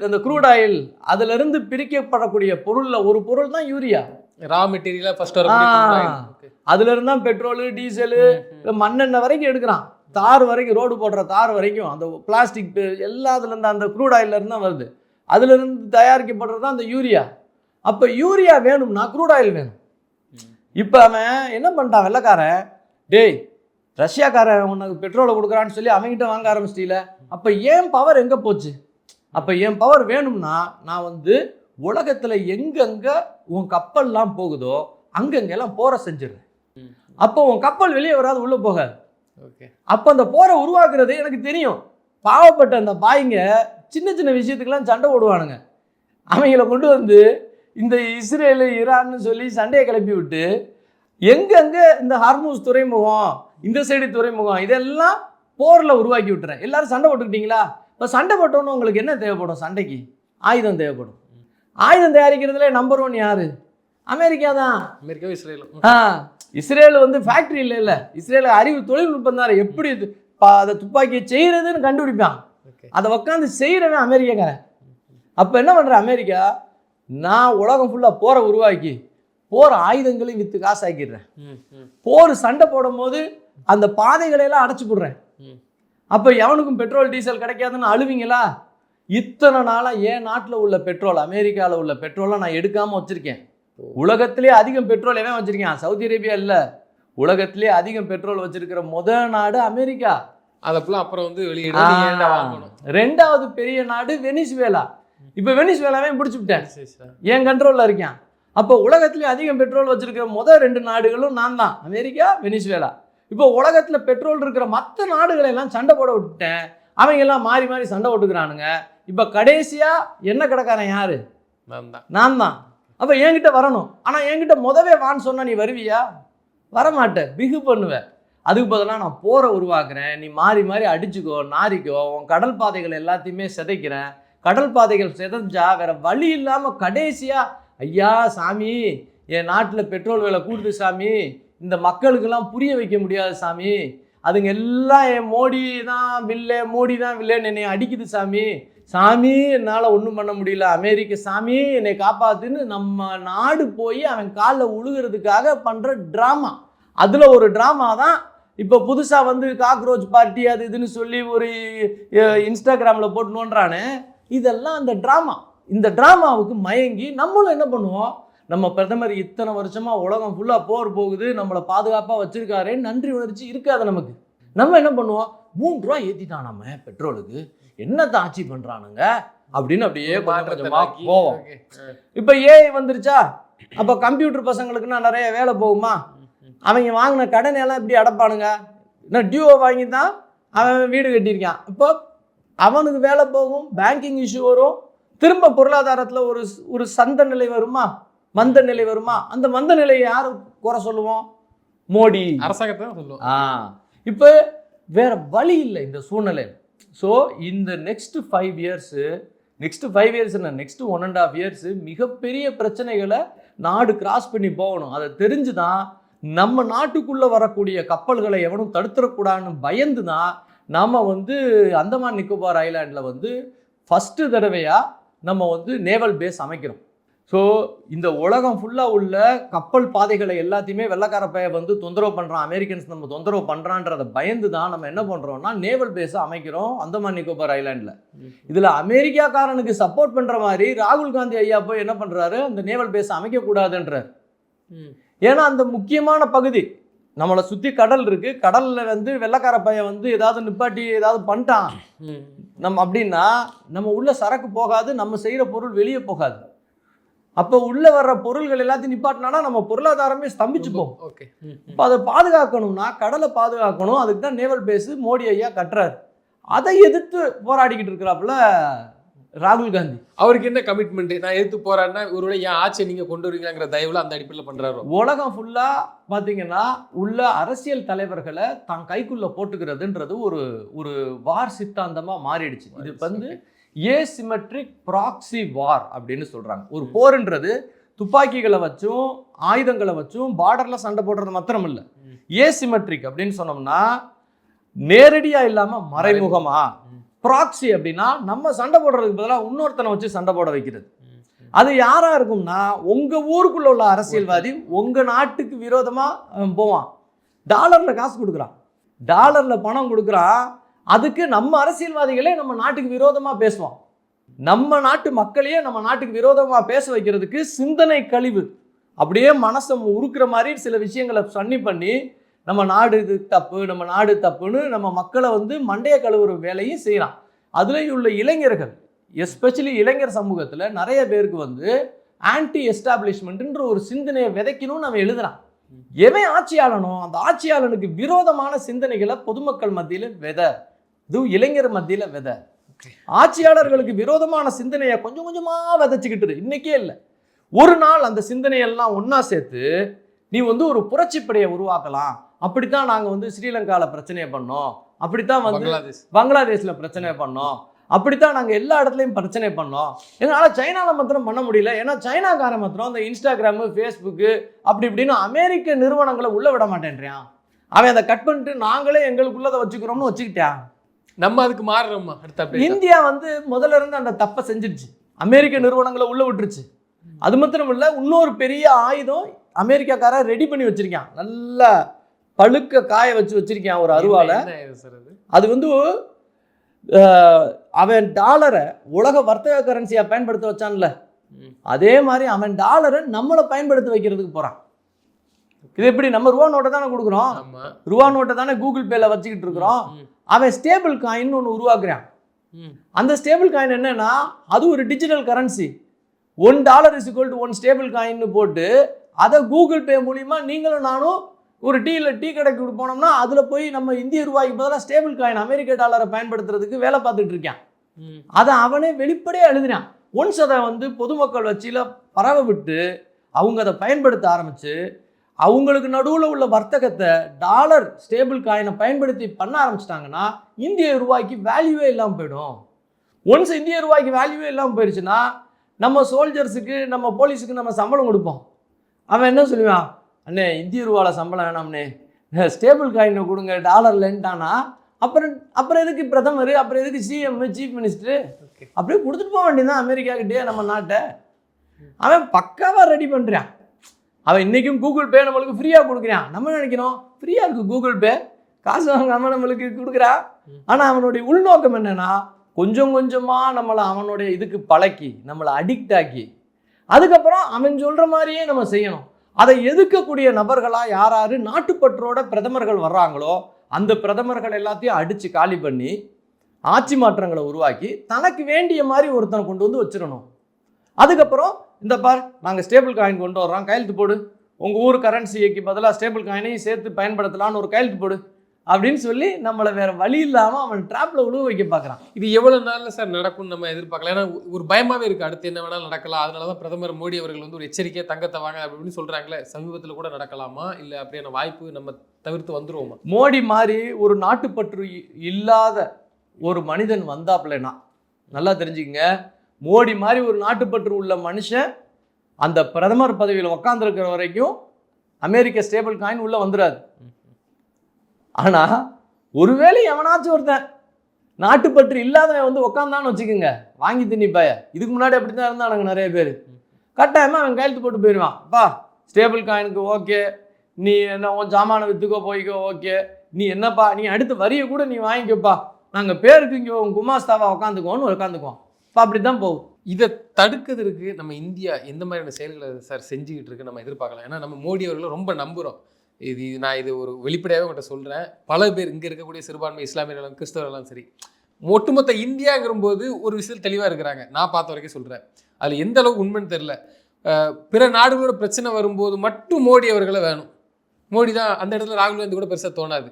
அந்த க்ரூட் ஆயில் அதிலிருந்து பிரிக்கப்படக்கூடிய பொருளில் ஒரு பொருள் தான் யூரியா. ரா மெட்டீரியலாக ஃபர்ஸ்ட் அதுல இருந்தா பெட்ரோலு, டீசலு, மண்ணெண்ணெய் வரைக்கும் எடுக்கிறான். தார் வரைக்கும், ரோடு போடுற தார் வரைக்கும் அந்த பிளாஸ்டிக் எல்லாத்துலேருந்து அந்த க்ரூட் ஆயிலில் இருந்து தான் வருது. அதுலேருந்து தயாரிக்கப்படுறது தான் அந்த யூரியா. அப்போ யூரியா வேணும்னா க்ரூட் ஆயில் வேணும். இப்போ அவன் என்ன பண்ணிட்டான் வெள்ளைக்காரன், டேய் ரஷ்யாக்காரன் உனக்கு பெட்ரோலை கொடுக்குறான்னு சொல்லி அவங்ககிட்ட வாங்க ஆரம்பிச்சிட்டீல. அப்போ ஏன் பவர் எங்கே போச்சு? அப்போ என் பவர் வேணும்னா நான் வந்து உலகத்தில் எங்கெங்கே உன் கப்பல்லாம் போகுதோ அங்கங்கெல்லாம் போரை செஞ்சிடுறேன். அப்போ உன் கப்பல் வெளியே வராது, உள்ளே போகாது. ஓகே. அப்போ அந்த போரை உருவாக்குறது எனக்கு தெரியும். பாவப்பட்ட அந்த பாய்ங்க சின்ன சின்ன விஷயத்துக்கெல்லாம் சண்டை போடுவானுங்க. அவங்கள கொண்டு வந்து இந்த இஸ்ரேலு ஈரான்னு சொல்லி சண்டையை கிளப்பி விட்டு எங்கெங்கே இந்த ஹார்மூஸ் துறைமுகம், இந்த சைடு துறைமுகம், இதெல்லாம் போரில் உருவாக்கி விட்டுறேன். எல்லாரும் சண்டை போட்டுக்கிட்டீங்களா? இப்போ சண்டை போட்டோன்னு உங்களுக்கு என்ன தேவைப்படும்? சண்டைக்கு ஆயுதம் தேவைப்படும். ஆயுதம் தயாரிக்கிறதுல நம்பர் 1 யாரு? அமெரிக்கா தான். அமெரிக்காவும் இஸ்ரேலும். இஸ்ரேல் வந்து ஃபேக்ட்ரி இல்லை, இஸ்ரேல் அறிவு தொழில்நுட்பம் தான். எப்படி அதை துப்பாக்கியை செய்யறதுன்னு கண்டுபிடிப்பான். அதை உட்காந்து செய்கிறவன் அமெரிக்காக்காரன். அப்போ என்ன பண்ணுற அமெரிக்கா, நான் உலகம் ஃபுல்லாக போரை உருவாக்கி போர் ஆயுதங்களையும் விற்று காசாக்கிடுறேன். போர் சண்டை போடும் போது அந்த பாதைகளையெல்லாம் அடைச்சி போடுறேன். அப்போ எவனுக்கும் பெட்ரோல் டீசல் கிடைக்காதுன்னு அழுவீங்களா? இத்தனை நாளாக என் நாட்டில் உள்ள பெட்ரோல், அமெரிக்காவில் உள்ள பெட்ரோலை நான் எடுக்காமல் வச்சுருக்கேன். உலகத்திலே அதிகம் பெட்ரோல் எவன் வச்சுருக்கேன்? சவுதி அரேபியா இல்லை, உலகத்திலே அதிகம் பெட்ரோல் வச்சிருக்கிற முதல் நாடு அமெரிக்கா. அதெல்லாம் அப்புறம் வந்து வெளியிட. 2வது பெரிய நாடு வெனிசுவேலா. இப்போ வெனிசுவேலாவே பிடிச்சுட்டேன், என் கண்ட்ரோலில் இருக்கேன். அப்போ உலகத்திலே அதிகம் பெட்ரோல் வச்சிருக்கிற முதல் 2 நாடுகளும் நான் தான், அமெரிக்கா, வெனிசுவேலா. இப்போ உலகத்தில் பெட்ரோல் இருக்கிற மற்ற நாடுகளெல்லாம் சண்டை போட விட்டுட்டேன். அவங்க எல்லாம் மாறி மாறி சண்டை போட்டுக்கிறானுங்க. இப்போ கடைசியாக என்ன கிடக்காரன் யாரு? நான் தான். அப்போ என்கிட்ட வரணும். ஆனால் என்கிட்ட முதவே வான்னு சொன்னால் நீ வருவியா? வரமாட்டேன், பிகு பண்ணுவேன். அதுக்கு பதிலாக நான் போரை உருவாக்குறேன், நீ மாறி மாறி அடிச்சுக்கோ, நாரிக்கோ, உன் கடல் பாதைகள் எல்லாத்தையுமே சிதைக்கிறேன். கடல் பாதைகள் சிதைஞ்சா வேற வழி இல்லாமல் கடைசியாக, ஐயா சாமி, என் நாட்டில் பெட்ரோல் விலை கூடுது சாமி, இந்த மக்களுக்கெல்லாம் புரிய வைக்க முடியாது சாமி, அதுங்க எல்லாம் என் மோடி தான் வில்லேன்னு என்னை அடிக்குது சாமி, சாமி என்னால் ஒன்றும் பண்ண முடியல, அமெரிக்க சாமி என்னை காப்பாத்துன்னு நம்ம நாடு போய் அவன் காலில் உழுகிறதுக்காக பண்ணுற ட்ராமா. அதில் ஒரு ட்ராமா தான் இப்போ புதுசாக வந்து காக்ரோச் பார்ட்டி அது இதுன்னு சொல்லி ஒரு இன்ஸ்டாகிராமில் போட்டு நோன்றானே. இதெல்லாம் அந்த ட்ராமா. இந்த ட்ராமாவுக்கு மயங்கி நம்மளும் என்ன பண்ணுவோம்? நம்ம பிரதமர் இத்தனை வருஷமாக உலகம் ஃபுல்லாக போர் போகுது, நம்மளை பாதுகாப்பாக வச்சுருக்காரே, நன்றி உணர்ச்சி இருக்காது நமக்கு. நம்ம என்ன பண்ணுவோம்? 3 ரூபா ஏற்றிட்டான் நம்ம பெட்ரோலுக்கு, என்னத்தை ஆட்சி பண்ணுறானுங்க அப்படின்னு அப்படியே கொஞ்சமாக போவோம். இப்போ ஏஐ வந்துருச்சா, அப்போ கம்ப்யூட்டர் பசங்களுக்குன்னா நிறைய வேலை போகுமா? அவங்க வாங்கின கடனையெல்லாம் இப்படி அடைப்பானுங்க. இன்னும் டியூவை வாங்கி தான் அவன் வீடு கட்டியிருக்கான். இப்போ அவனுக்கு வேலை போகும், பேங்கிங் இஷ்யூ வரும், திரும்ப பொருளாதாரத்தில் ஒரு சந்த நிலை வருமா, மந்த நிலை வருமா? அந்த மந்த நிலையை யார் குறை சொல்லுவோம்? மோடி அரசாங்கத்தை தான் சொல்லுவோம். இப்போ வேற வழி இல்லை இந்த சூழ்நிலை. ஸோ இந்த நெக்ஸ்ட் 5 இயர்ஸு, நெக்ஸ்ட் 1.5 இயர்ஸு மிகப்பெரிய பிரச்சனைகளை நாடு கிராஸ் பண்ணி போகணும். அதை தெரிஞ்சு தான் நம்ம நாட்டுக்குள்ளே வரக்கூடிய கப்பல்களை எவனும் தடுத்துடக்கூடாதுன்னு பயந்து தான் நம்ம வந்து அந்தமான் நிக்கோபார் ஐலாண்டில் வந்து ஃபஸ்ட்டு தடவையாக நம்ம வந்து நேவல் பேஸ் அமைக்கிறோம். ஸோ இந்த உலகம் ஃபுல்லாக உள்ள கப்பல் பாதைகளை எல்லாத்தையுமே வெள்ளக்கார பைய வந்து தொந்தரவு பண்ணுறான், அமெரிக்கன்ஸ் நம்ம தொந்தரவு பண்ணுறான்றதை பயந்து தான் நம்ம என்ன பண்ணுறோம்னா நேவல் பேஸை அமைக்கிறோம் அந்தமான் நிக்கோபார் ஐலாண்டில். இதில் அமெரிக்காக்காரனுக்கு சப்போர்ட் பண்ணுற மாதிரி ராகுல் காந்தி ஐயா போய் என்ன பண்ணுறாரு? அந்த நேவல் பேஸை அமைக்கக்கூடாதுன்றார். ஏன்னா அந்த முக்கியமான பகுதி நம்மளை சுற்றி கடல் இருக்குது, கடலில் வந்து வெள்ளக்கார பையன் வந்து ஏதாவது நிப்பாட்டி ஏதாவது பண்ணிட்டான் நம்ம அப்படின்னா நம்ம உள்ள சரக்கு போகாது, நம்ம செய்கிற பொருள் வெளியே போகாது. அப்போ உள்ளே வர்ற பொருள்கள் எல்லாத்தையும் நிப்பாட்டினா நம்ம பொருளாதாரமே ஸ்தம்பிச்சுப்போம். இப்போ அதை பாதுகாக்கணும்னா கடலை பாதுகாக்கணும், அதுக்கு தான் நேவல் பேஸு மோடி ஐயா கட்டுறாரு. அதை எதிர்த்து போராடிக்கிட்டு இருக்கிறாப்புல ராகுல் காந்தி. அவருக்கு என்ன கமிட்மெண்ட்? நான் எதிர்த்து போராடினா ஒருவேளை என் ஆட்சியை நீங்கள் கொண்டு வருவீங்கிற தயவுல அந்த அடிப்படையில் பண்ணுறாரு. உலகம் ஃபுல்லாக பார்த்தீங்கன்னா உள்ள அரசியல் தலைவர்களை தான் கைக்குள்ளே போட்டுக்கிறதுன்றது ஒரு வார் சித்தாந்தமாக மாறிடுச்சு. இது வந்து ஏசிமெட்ரிக் ப்ராக்சி வார் அப்படின்னு சொல்கிறாங்க. ஒரு போர்ன்றது துப்பாக்கிகளை வச்சும் ஆயுதங்களை வச்சும் பார்டரில் சண்டை போடுறது மாத்திரம் இல்லை. ஏசிமெட்ரிக் அப்படின்னு சொன்னோம்னா நேரடியாக இல்லாமல் மறைமுகமாக. ப்ராக்சி அப்படின்னா நம்ம சண்டை போடுறதுக்கு பதிலாக இன்னொருத்தனை வச்சு சண்டை போட வைக்கிறது. அது யாராக இருக்கும்னா உங்கள் ஊருக்குள்ளே உள்ள அரசியல்வாதி உங்கள் நாட்டுக்கு விரோதமாக போவான், டாலரில் காசு கொடுக்குறான், டாலரில் பணம் கொடுக்குறான், அதுக்கு நம்ம அரசியல்வாதிகளே நம்ம நாட்டுக்கு விரோதமாக பேசுவோம். நம்ம நாட்டு மக்களையே நம்ம நாட்டுக்கு விரோதமாக பேச வைக்கிறதுக்கு சிந்தனை கழிவு அப்படியே மனசை உருக்குற மாதிரி சில விஷயங்களை பண்ணி நம்ம நாடு இது தப்பு, நம்ம நாடு தப்புன்னு நம்ம மக்களை வந்து மண்டைய கழுவுற வேலையும் செய்யலாம். அதுலேயும் உள்ள இளைஞர்கள் எஸ்பெஷலி இளைஞர் சமூகத்தில் நிறைய பேருக்கு வந்து ஆன்டி எஸ்டாப்ளிஷ்மெண்ட்ன்ற ஒரு சிந்தனையை விதைக்கணும்னு அவன் எழுதுறான். எவன் ஆட்சியாளனோ அந்த ஆட்சியாளனுக்கு விரோதமான சிந்தனைகளை பொதுமக்கள் மத்தியில் விதை, இதுவும் இளைஞர் மத்தியில் விதை. ஆட்சியாளர்களுக்கு விரோதமான சிந்தனையை கொஞ்சம் கொஞ்சமாக விதைச்சிக்கிட்டு இன்னைக்கே இல்லை, ஒரு நாள் அந்த சிந்தனையெல்லாம் ஒன்றா சேர்த்து நீ வந்து ஒரு புரட்சிப்படையை உருவாக்கலாம். அப்படித்தான் நாங்கள் வந்து ஸ்ரீலங்காவில் பிரச்சனையை பண்ணோம், அப்படித்தான் வந்து பங்களாதேஷில் பிரச்சனை பண்ணோம், அப்படித்தான் நாங்கள் எல்லா இடத்துலையும் பிரச்சனை பண்ணோம். எங்களால் சைனாவில் மாத்திரம் பண்ண முடியல, ஏன்னா சைனாக்காரன் மாத்திரம் இந்த இன்ஸ்டாகிராமு ஃபேஸ்புக்கு அப்படி இப்படின்னு அமெரிக்க நிறுவனங்களை உள்ள விட மாட்டேன்றான். அவன் அதை கட் பண்ணிட்டு நாங்களே எங்களுக்குள்ளதை வச்சுக்கிறோம்னு வச்சுக்கிட்டான். நம்ம அதுக்கு மாறுறோமா? இந்தியா வந்து முதல்ல இருந்து அந்த தப்பை செஞ்சிருச்சு, அமெரிக்க நிறுவனங்களை உள்ள விட்டுருச்சு. அது மாத்திரம் இல்லை, இன்னொரு பெரிய ஆயுதம் அமெரிக்காக்காரன் ரெடி பண்ணி வச்சிருக்கான், நல்லா பழுக்க காய வச்சு வச்சிருக்கான் ஒரு அருவாலை. அது வந்து அவன் டாலரை உலக வர்த்தக கரன்சியாக பயன்படுத்த வச்சான்ல, அதே மாதிரி அவன் டாலரை நம்மளை பயன்படுத்த வைக்கிறதுக்கு போகிறான். இது எப்படி? நம்ம ரூபா நோட்டை தானே கொடுக்குறோம், ரூபா நோட்டை தானே கூகுள் பேல வச்சுக்கிட்டு இருக்கிறோம். அவன் ஸ்டேபிள் காயின் ஒன்று உருவாக்குறான். அந்த ஸ்டேபிள் காயின் என்னன்னா, அது ஒரு டிஜிட்டல் கரன்சி. $1 = 1 ஸ்டேபிள் காயின்னு போட்டு அதை கூகுள் பே மூலிமா நீங்களும் நானும் ஒரு டீ கடைக்கு போனோம்னா அதில் போய் நம்ம இந்திய ரூபாய்க்கு பதிலாக ஸ்டேபிள் காயின் அமெரிக்க டாலரை பயன்படுத்துறதுக்கு வேலை பார்த்துட்டு இருக்கான். அதை அவனே வெளிப்படையாக எழுதினான். ஒன்ஸ் அதை வந்து பொதுமக்கள் வச்சியில் பரவ விட்டு அவங்க அதை பயன்படுத்த ஆரம்பித்து அவங்களுக்கு நடுவில் உள்ள வர்த்தகத்தை டாலர் ஸ்டேபிள் காயினை பயன்படுத்தி பண்ண ஆரம்பிச்சிட்டாங்கன்னா இந்திய ரூபாய்க்கு வேல்யூவே இல்லாமல் போயிடும். ஒன்ஸ் இந்திய ரூபாய்க்கு வேல்யூவே இல்லாமல் போயிடுச்சுன்னா நம்ம சோல்ஜர்ஸுக்கு நம்ம போலீஸுக்கு நம்ம சம்பளம் கொடுப்போம். அவன் என்ன சொல்லுவான், அண்ணே இந்திய ரூபாவில் சம்பளம் வேணாம்னே, ஸ்டேபிள் காயினை கொடுங்க டாலர்லன்ட்டானா அப்புறம் எதுக்கு பிரதமர், அப்புறம் எதுக்கு சிஎம் சீஃப் மினிஸ்டரு, அப்படியே கொடுத்துட்டு போக வேண்டியதான் அமெரிக்காக்கிட்டே நம்ம நாட்டை. அவன் பக்காவாக ரெடி பண்ணுறான். அவன் இன்றைக்கும் கூகுள் பே நம்மளுக்கு ஃப்ரீயாக கொடுக்குறான். நம்ம நினைக்கிறோம் ஃப்ரீயாக இருக்குது கூகுள் பே, காசு வாங்காமல் நம்மளுக்கு கொடுக்குறான். ஆனால் அவனுடைய உள்நோக்கம் என்னென்னா கொஞ்சம் கொஞ்சமாக நம்மளை அவனுடைய இதுக்கு பழக்கி நம்மளை அடிக்ட் ஆக்கி அதுக்கப்புறம் அவன் சொல்கிற மாதிரியே நம்ம செய்யணும். அதை எதிர்க்கக்கூடிய நபர்களாக யார் நாட்டுப்பற்றோட பிரதமர்கள் வர்றாங்களோ அந்த பிரதமர்கள் எல்லாத்தையும் அடித்து காலி பண்ணி ஆட்சி மாற்றங்களை உருவாக்கி தனக்கு வேண்டிய மாதிரி ஒருத்தனை கொண்டு வந்து வச்சிடணும். அதுக்கப்புறம் இந்த பார் நாங்கள் ஸ்டேபிள் காயின் கொண்டு வர்றோம், கையெழுத்து போடு, உங்கள் ஊர் கரன்சிக்கு பதிலாக ஸ்டேபிள் காயினையும் சேர்த்து பயன்படுத்தலான்னு ஒரு கையெழுத்து போடு அப்படின்னு சொல்லி நம்மளை வேற வழி இல்லாமல் அவன் ட்ராப்ல உழுவ வைக்க பார்க்குறான். இது எவ்வளோ நாளில் சார் நடக்கும்னு நம்ம எதிர்பார்க்கலாம். ஏன்னா ஒரு பயமாகவே இருக்குது, அடுத்து என்ன வேணாலும் நடக்கலாம். அதனால தான் பிரதமர் மோடி அவர்கள் வந்து ஒரு எச்சரிக்கையை தங்கத்தை வாங்க அப்படின்னு சொல்கிறாங்களே, சமீபத்தில் கூட நடக்கலாமா இல்லை அப்படியான வாய்ப்பு நம்ம தவிர்த்து வந்துருவோமா? மோடி மாதிரி ஒரு நாட்டுப்பற்று இல்லாத ஒரு மனிதன் வந்தாப்லனா நல்லா தெரிஞ்சுக்கங்க, மோடி மாதிரி ஒரு நாட்டுப்பற்று உள்ள மனுஷன் அந்த பிரதமர் பதவியில் உட்காந்துருக்கிற வரைக்கும் அமெரிக்க ஸ்டேபிள் காயின் உள்ளே வந்துடாது. ஆனால் ஒருவேளை எவனாச்சும் ஒருத்தன் நாட்டுப்பற்று இல்லாதவன் வந்து உட்காந்தான்னு வச்சுக்கோங்க, வாங்கி திணிப்பாய. இதுக்கு முன்னாடி அப்படி தான் இருந்தானுங்க நிறைய பேர். கட்டாயமாக அவன் கையெழுத்து போட்டு போயிடுவான். அப்பா ஸ்டேபிள் காயினுக்கு ஓகே, நீ என்ன உன் ஜாமான விற்றுக்கோ போய்க்கோ, ஓகே, நீ என்னப்பா நீ அடுத்த வரியை கூட நீ வாங்கிக்கப்பா, நாங்கள் பேருக்கு இங்கே உன் குமாஸ்தாவா உட்காந்துக்குவோன்னு உட்காந்துக்குவோம். இப்போ அப்படி தான் போகும். இதை தடுக்கிறதுக்கு நம்ம இந்தியா எந்த மாதிரியான செயல்களை சார் செஞ்சுக்கிட்டு இருக்கு நம்ம எதிர்பார்க்கலாம்? ஏன்னா நம்ம மோடி அவர்களை ரொம்ப நம்புகிறோம். நான் இது ஒரு வெளிப்படையாகவே உங்கள்கிட்ட சொல்கிறேன், பல பேர் இங்கே இருக்கக்கூடிய சிறுபான்மை இஸ்லாமியர்களும் கிறிஸ்தவர்களும் சரி, ஒட்டுமொத்த இந்தியாங்கிறபோது ஒரு விஷயத்தில் தெளிவாக இருக்கிறாங்க. நான் பார்த்த வரைக்கும் சொல்கிறேன், அதில் எந்த அளவுக்கு உண்மைன்னு தெரில. பிற நாடுகளோட பிரச்சனை வரும்போது மட்டும் மோடி அவர்களை வேணும், மோடி தான் அந்த இடத்துல ராகுல் காந்தி கூட பெருசாக தோணாது.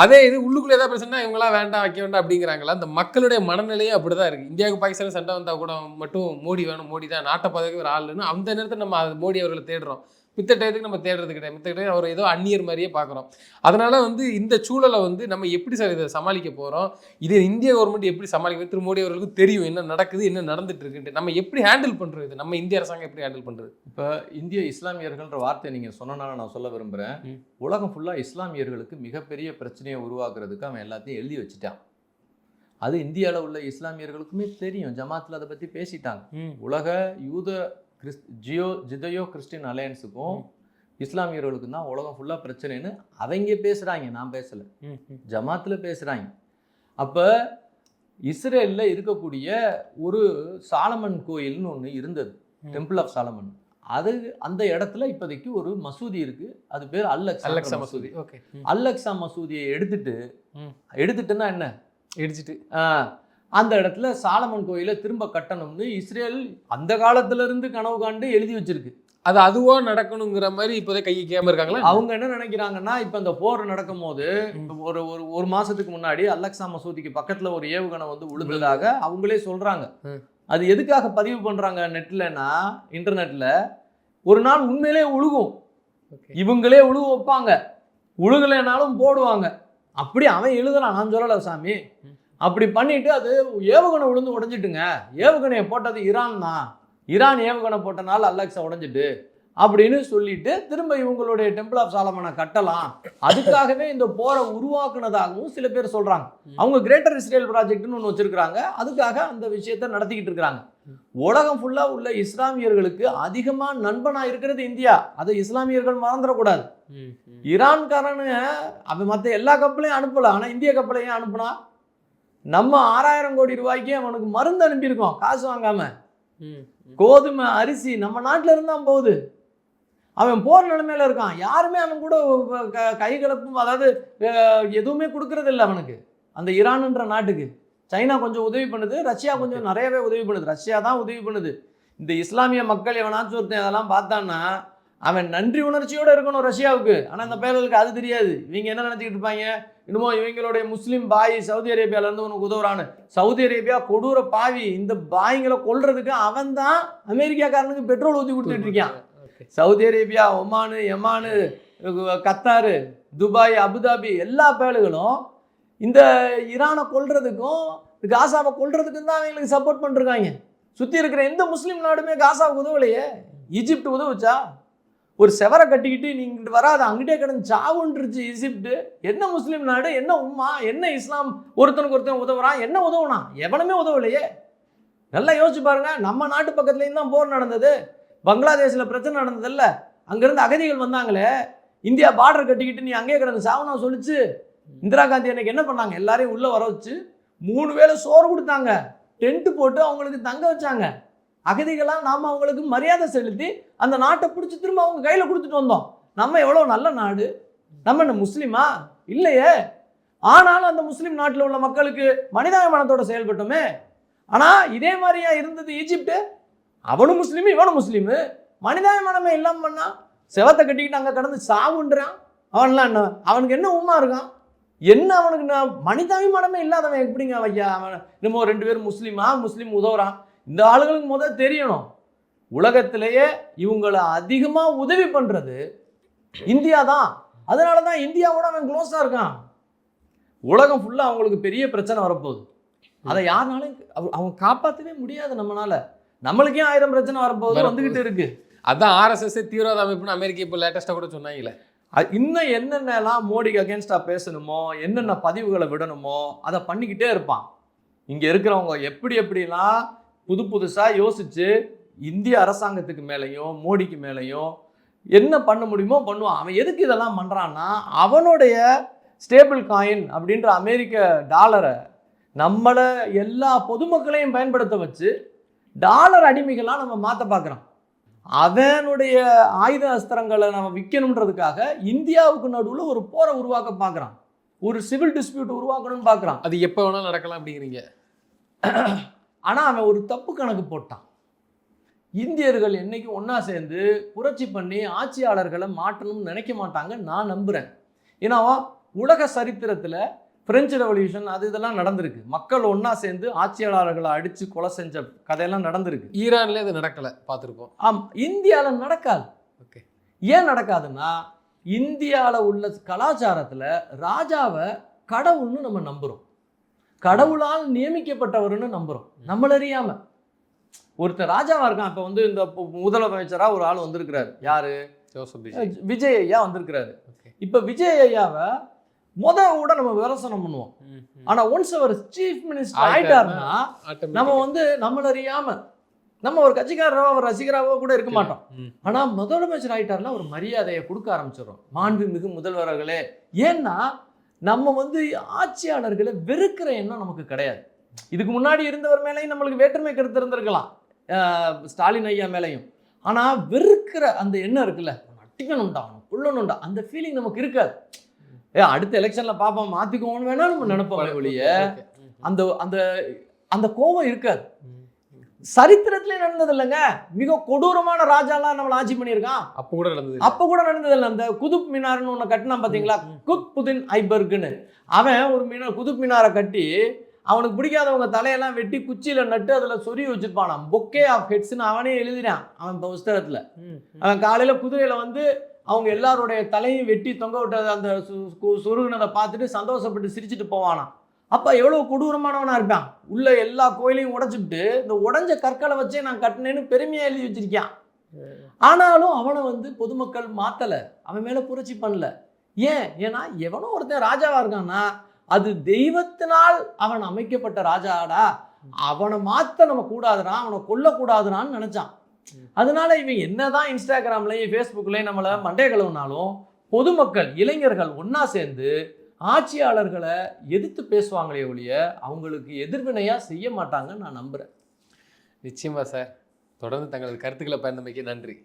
அதே இது உள்ளுக்குள்ளே ஏதாவது பிரச்சனை இவங்களாம் வேண்டாம் வைக்க வேண்டாம் அப்படிங்கிறாங்களா, அந்த மக்களுடைய மனநிலையே அப்படி தான் இருக்குது. இந்தியாவுக்கு பாகிஸ்தான் சண்டை வந்தால் கூட மட்டும் மோடி வேணும், மோடி தான் நாட்டை பதவி ஒரு ஆளுன்னு அந்த நேரத்தில் நம்ம மோடி அவர்களை தேடுறோம். மித்த டயத்துக்கு நம்ம தேடுறது கிடையாது, மித்த டயம் அவர் ஏதோ அந்நியர் மாதிரியே பார்க்குறோம். அதனால் வந்து இந்த சூழலை வந்து நம்ம எப்படி சார் இதை சமாளிக்க போகிறோம்? இது இந்திய கவர்மெண்ட் எப்படி சமாளிக்க? திரு மோடி அவர்களுக்கு தெரியும் என்ன நடக்குது, என்ன நடந்துட்டு இருக்குன்ட்டு. நம்ம எப்படி ஹேண்டில் பண்ணுறது இது? நம்ம இந்திய அரசாங்கம் எப்படி ஹேண்டில் பண்ணுறது? இப்போ இந்திய இஸ்லாமியர்கள்ன்ற வார்த்தை நீங்கள் சொன்னனால நான் சொல்ல விரும்புகிறேன். உலகம் ஃபுல்லாக இஸ்லாமியர்களுக்கு மிகப்பெரிய பிரச்சனையை உருவாக்குறதுக்கு அவன் எல்லாத்தையும் எழுதி வச்சுட்டான். அது இந்தியாவில் உள்ள இஸ்லாமியர்களுக்குமே தெரியும். ஜமாத்தில் அதை பற்றி பேசிட்டாங்க. உலக யூத ஜிதயோ கிறிஸ்டின் அலையன்ஸுக்கும் இஸ்லாமியர்களுக்கும் தான் உலகம் ஃபுல்லாக பிரச்சனைன்னு அவங்க பேசுகிறாங்க, நான் பேசலை, ஜமாத்தில் பேசுகிறாங்க. அப்போ இஸ்ரேலில் இருக்கக்கூடிய ஒரு சாலமன் கோயில்னு ஒன்று இருந்தது, டெம்பிள் ஆஃப் சாலமன். அது அந்த இடத்துல இப்போதைக்கு ஒரு மசூதி இருக்குது, அது பேர் அல்-அக்ஸா மசூதி. அல்-அக்ஸா மசூதியை எடுத்துட்டுன்னா என்ன, இடிச்சிட்டு அந்த இடத்துல சாலமன் கோயிலை திரும்ப கட்டணும்னு இஸ்ரேல் அந்த காலத்துல இருந்து கனவு காண்டு எழுதி வச்சிருக்கு. அது அதுவா நடக்கணுங்கிற மாதிரி இப்போதே கை கேம இருக்காங்களா? அவங்க என்ன நினைக்கிறாங்கன்னா, இப்ப இந்த போர் நடக்கும் போது ஒரு ஒரு ஒரு மாசத்துக்கு முன்னாடி அலெக்சா மசூதிக்கு பக்கத்துல ஒரு ஏவுகணை வந்து விழுந்ததாக அவங்களே சொல்றாங்க. அது எதுக்காக பதிவு பண்றாங்க நெட்லன்னா, இன்டர்நெட்ல ஒரு நாள் உண்மையிலே உழுகும், இவங்களே உழுக வைப்பாங்க, உழுகலைனாலும் போடுவாங்க. அப்படி அவன் எழுதுறான், நான் சொல்லல சாமி. அப்படி பண்ணிட்டு அது ஏவுகணை விழுந்து உடைஞ்சிட்டுங்க, ஏவுகணையை போட்டது ஈரான் தான், ஈரான் ஏவுகணை போட்டனால அலெக்சா உடைஞ்சிட்டு அப்படின்னு சொல்லிட்டு திரும்ப இவங்களுடைய டெம்பிள் ஆஃப் சாலமனை கட்டலாம், அதுக்காகவே இந்த போரை உருவாக்குனதாகவும் சில பேர் சொல்றாங்க. அவங்க கிரேட்டர் இஸ்ரேல் ப்ராஜெக்ட்னு ஒன்று வச்சிருக்காங்க, அதுக்காக அந்த விஷயத்தை நடத்திக்கிட்டு இருக்கிறாங்க. உலகம் ஃபுல்லா உள்ள இஸ்லாமியர்களுக்கு அதிகமா நண்பனா இருக்கிறது இந்தியா, அதை இஸ்லாமியர்கள் மறந்துடக்கூடாது. ஈரான்காரனு அவன் மற்ற எல்லா கப்பலையும் அனுப்பல, ஆனா இந்திய கப்பலையும் அனுப்புனா நம்ம 6000 கோடி ரூபாய்க்கு அவனுக்கு மருந்து அனுப்பியிருக்கோம் காசு வாங்காம. கோதுமை அரிசி நம்ம நாட்டில இருந்தா போகுது. அவன் போர் நிலைமையில இருக்கான், யாருமே அவன் கூட கை கலப்பும், அதாவது எதுவுமே கொடுக்கறது இல்லை அவனுக்கு. அந்த ஈரான்ன்ற நாட்டுக்கு சைனா கொஞ்சம் உதவி பண்ணுது, ரஷ்யா கொஞ்சம் நிறையவே உதவி பண்ணுது. ரஷ்யா தான் உதவி பண்ணுது. இந்த இஸ்லாமிய மக்கள் எவனாச்சும் ஒருத்தன் அதெல்லாம் பார்த்தான்னா அவன் நன்றி உணர்ச்சியோடு இருக்கணும் ரஷ்யாவுக்கு. ஆனால் இந்த பயலுக்கு அது தெரியாது. இவங்க என்ன நினச்சிக்கிட்டு இருப்பாங்க, இன்னமும் இவங்களுடைய முஸ்லீம் பாய் சவுதி அரேபியாவிலேருந்து உனக்கு உதவுறான்னு. சவுதி அரேபியா கொடூர பாவி, இந்த பாய்களை கொல்றதுக்கு அவன் தான் அமெரிக்காக்காரனுக்கு பெட்ரோல் ஊற்றி கொடுத்துட்டு இருக்கான். Saudi Arabia, Oman, Yemen, Qatar, Dubai, Abu Dhabi எல்லா பயலுகளும் இந்த ஈரானை கொல்றதுக்கும் காசாவை கொல்றதுக்கும் தான் அவங்களுக்கு சப்போர்ட் பண்ணிருக்காங்க. சுற்றி இருக்கிற எந்த முஸ்லீம் நாடுமே காசாவுக்கு உதவலையே. ஈஜிப்ட் உதவுச்சா? ஒரு செவரை கட்டிக்கிட்டு நீ இங்கிட்டு வராது, அங்கிட்டே கிடந்து சாவுன்றுச்சு ஈஜிப்ட். என்ன முஸ்லீம் நாடு, என்ன உம்மா, என்ன இஸ்லாம் ஒருத்தனுக்கு ஒருத்தன் உதவுறான், என்ன உதவுனா? எவனுமே உதவலையே. நல்லா யோசிச்சு பாருங்க. நம்ம நாட்டு பக்கத்துலேயும் தான் போர் நடந்தது, பங்களாதேஷில் பிரச்சனை நடந்ததில்ல, அங்கேருந்து அகதிகள் வந்தாங்களே, இந்தியா பார்டர் கட்டிக்கிட்டு நீ அங்கேயே கிடந்து சாவுனா சொல்லிச்சு. இந்திரா காந்தி அன்னைக்கு என்ன பண்ணாங்க, எல்லாரையும் உள்ளே வர வச்சு 3 வேளை சோறு கொடுத்தாங்க, டென்ட்டு போட்டு அவங்களுக்கு தங்க வச்சாங்க. அகதிகளாக நாம் அவங்களுக்கு மரியாதை செலுத்தி அந்த நாட்டை பிடிச்சி திரும்ப அவங்க கையில் கொடுத்துட்டு வந்தோம். நம்ம எவ்வளோ நல்ல நாடு, நம்ம என்ன முஸ்லீமா இல்லையே. ஆனாலும் அந்த முஸ்லீம் நாட்டில் உள்ள மக்களுக்கு மனிதாபிமானத்தோட செயல்பட்டோமே. ஆனால் இதே மாதிரியா இருந்தது ஈஜிப்டு, அவனும் முஸ்லீமு இவனும் முஸ்லீமு, மனிதாபிமானமே இல்லாமல் பண்ணா, செவத்தை கட்டிக்கிட்டு அங்கே கடந்து சாவுன்றான். அவன்லாம் என்ன, அவனுக்கு என்ன உண்மை இருக்கான், என்ன அவனுக்கு மனிதாபிமானமே இல்லாதவன் எப்படிங்க ஐயா அவன் இன்னமும் 2 பேரும் முஸ்லீம் உதவுறான். இந்த ஆளுங்களுக்கு முதல் தெரியணும், உலகத்திலேயே இவங்களை அதிகமாக உதவி பண்ணுறது இந்தியா தான். அதனால தான் இந்தியாவோட அவன் க்ளோஸாக இருக்கான். உலகம் ஃபுல்லாக அவங்களுக்கு பெரிய பிரச்சனை வரப்போகுது, அதை யாருனாலும் அவங்க காப்பாற்றவே முடியாது. நம்மளுக்கே 1000 பிரச்சனை வரப்போகுது, வந்துக்கிட்டு இருக்கு. அதான் ஆர்எஸ்எஸ் தீவிரவாத அமைப்புன்னு அமெரிக்கா இப்போ லேட்டஸ்ட்டாக கூட சொன்னாங்களே. இன்னும் என்னென்னலாம் மோடிக்கு அகேன்ஸ்டாக பேசணுமோ, என்னென்ன பதிவுகளை விடணுமோ அதை பண்ணிக்கிட்டே இருப்பான். இங்கே இருக்கிறவங்க எப்படிலாம் புதுசாக யோசித்து இந்திய அரசாங்கத்துக்கு மேலேயும் மோடிக்கு மேலேயும் என்ன பண்ண முடியுமோ பண்ணுவான். அவன் எதுக்கு இதெல்லாம் பண்ணுறான்னா, அவனுடைய ஸ்டேபிள் காயின் அப்படின்ற அமெரிக்க டாலரை நம்மளை எல்லா பொதுமக்களையும் பயன்படுத்த வச்சு டாலர் அடிமைகளாக நம்ம மாற்ற பார்க்குறான். அவனுடைய ஆயுத அஸ்திரங்களை நம்ம விற்கணுன்றதுக்காக இந்தியாவுக்கு நடுவில் ஒரு போரை உருவாக்க பார்க்குறான், ஒரு சிவில் டிஸ்பியூட் உருவாக்கணும்னு பார்க்குறான். அது எப்போ வேணாலும் நடக்கலாம் அப்படிங்கிறீங்க. ஆனால் அவன் ஒரு தப்பு கணக்கு போட்டான். இந்தியர்கள் என்னைக்கு ஒன்றா சேர்ந்து புரட்சி பண்ணி ஆட்சியாளர்களை மாற்றணும்னு நினைக்க மாட்டாங்க நான் நம்புகிறேன். ஏன்னா உலக சரித்திரத்தில் பிரெஞ்சு ரெவல்யூஷன் இதெல்லாம் நடந்திருக்கு, மக்கள் ஒன்றா சேர்ந்து ஆட்சியாளர்களை அடித்து கொலை செஞ்ச கதையெல்லாம் நடந்திருக்கு. ஈரான்ல இது நடக்கலை, பார்த்துருக்கோம். இந்தியாவில் நடக்காது. ஓகே, ஏன் நடக்காதுன்னா, இந்தியாவில் உள்ள கலாச்சாரத்தில் ராஜாவை கடவுள்னு நம்ம நம்புகிறோம், கடவுளால் நியமிக்கப்பட்டவர்னு நம்புகிறோம். நம்மளறியாம ஒருத்தர் ராஜாவா இருக்கான். இப்போ இந்த முதலமைச்சராக ஒரு ஆள் வந்திருக்கிறாரு, யாரு, விஜய் ஐயா வந்திருக்கிறாரு. இப்போ விஜய் ஐயாவை கூட நம்ம விமர்சனம் பண்ணுவோம். ஆனா ஒன்ஸ் அவர் சீஃப் மினிஸ்டர் ஆயிட்டாருன்னா நம்ம நம்மளறியாம நம்ம ஒரு கட்சிக்காரரோ ஒரு ரசிகராவோ கூட இருக்க மாட்டோம். ஆனா முதலமைச்சர் ஆயிட்டாருன்னா ஒரு மரியாதையை கொடுக்க ஆரம்பிச்சிடும், மாண்புமிகு முதல்வர்களே. ஏன்னா நம்ம ஆட்சியாளர்களை வெறுக்கிற எண்ணம் நமக்கு கிடையாது. இதுக்கு முன்னாடி இருந்தவர் மேலேயும் நம்மளுக்கு வேற்றுமை கருத்து இருந்திருக்கலாம், ஸ்டாலின் ஐயா மேலேயும். ஆனா வெறுக்கிற அந்த எண்ணம் இருக்குல்ல, அட்டிக்கணும்டா கொள்ளணும்டா, அந்த ஃபீலிங் நமக்கு இருக்காது. அடுத்த எலெக்ஷன்ல பார்ப்போம் மாத்திக்கோன்னு வேணா நம்ம நினைப்போம் ஒழிய அந்த அந்த அந்த கோபம் இருக்காது. சரித்திரத்திலே நடந்தது இல்லைங்க. மிக கொடூரமான ராஜாலாம் நம்மளை ஆட்சி பண்ணியிருக்கான். அப்போ கூட நடந்தது. அப்போ கூட நடந்தது இல்லை. அந்த குதுப் மினார்னு ஒன்று கட்டினான் பார்த்தீங்களா, குத்புதீன் ஐபர்க்னு. அவன் ஒரு குதுப் மினாரை கட்டி அவனுக்கு பிடிக்காதவங்க தலையெல்லாம் வெட்டி குச்சியில் நட்டு அதில் சொறி வச்சுருப்பானான். பொக்கே ஆஃப் ஹெட்ஸ்ன்னு அவனே எழுதினான் அவன் புஸ்தகத்தில். அவன் காலையில் குதிரையில் வந்து அவங்க எல்லாருடைய தலையும் வெட்டி தொங்க விட்டதை அந்த சொருகுனதை பார்த்துட்டு சந்தோஷப்பட்டு சிரிச்சுட்டு போவானான். அப்போ எவ்வளோ கொடூரமானவனாக இருப்பான். உள்ள எல்லா கோயிலையும் உடைச்சிட்டு இந்த உடஞ்ச கற்களை வச்சே நான் கட்டினேன்னு பெருமையாக எழுதி வச்சிருக்கான். ஆனாலும் அவனை வந்து பொதுமக்கள் மாற்றலை, அவன் மேலே புரட்சி பண்ணல. ஏன்னா எவனோ ஒருத்தன் ராஜாவாக இருக்கான்னா அது தெய்வத்தினால் அவன் அமைக்கப்பட்ட ராஜாடா, அவனை மாற்ற நம்ம கூடாதுனா, அவனை கொல்லக்கூடாதுனான்னு நினச்சான். அதனால இவன் என்னதான் இன்ஸ்டாகிராம்லையும் ஃபேஸ்புக்லையும் நம்மளை மண்டே கழுவுனாலும் பொதுமக்கள் இளைஞர்கள் ஒன்றா சேர்ந்து ஆட்சியாளர்களை எதிர்த்து பேசுவாங்களே ஒழிய அவங்களுக்கு எதிர்வினையாக செய்ய மாட்டாங்கன்னு நான் நம்புகிறேன். நிச்சயமா சார். தொடர்ந்து தங்களது கருத்துக்களை பயந்தமைக்கு நன்றி.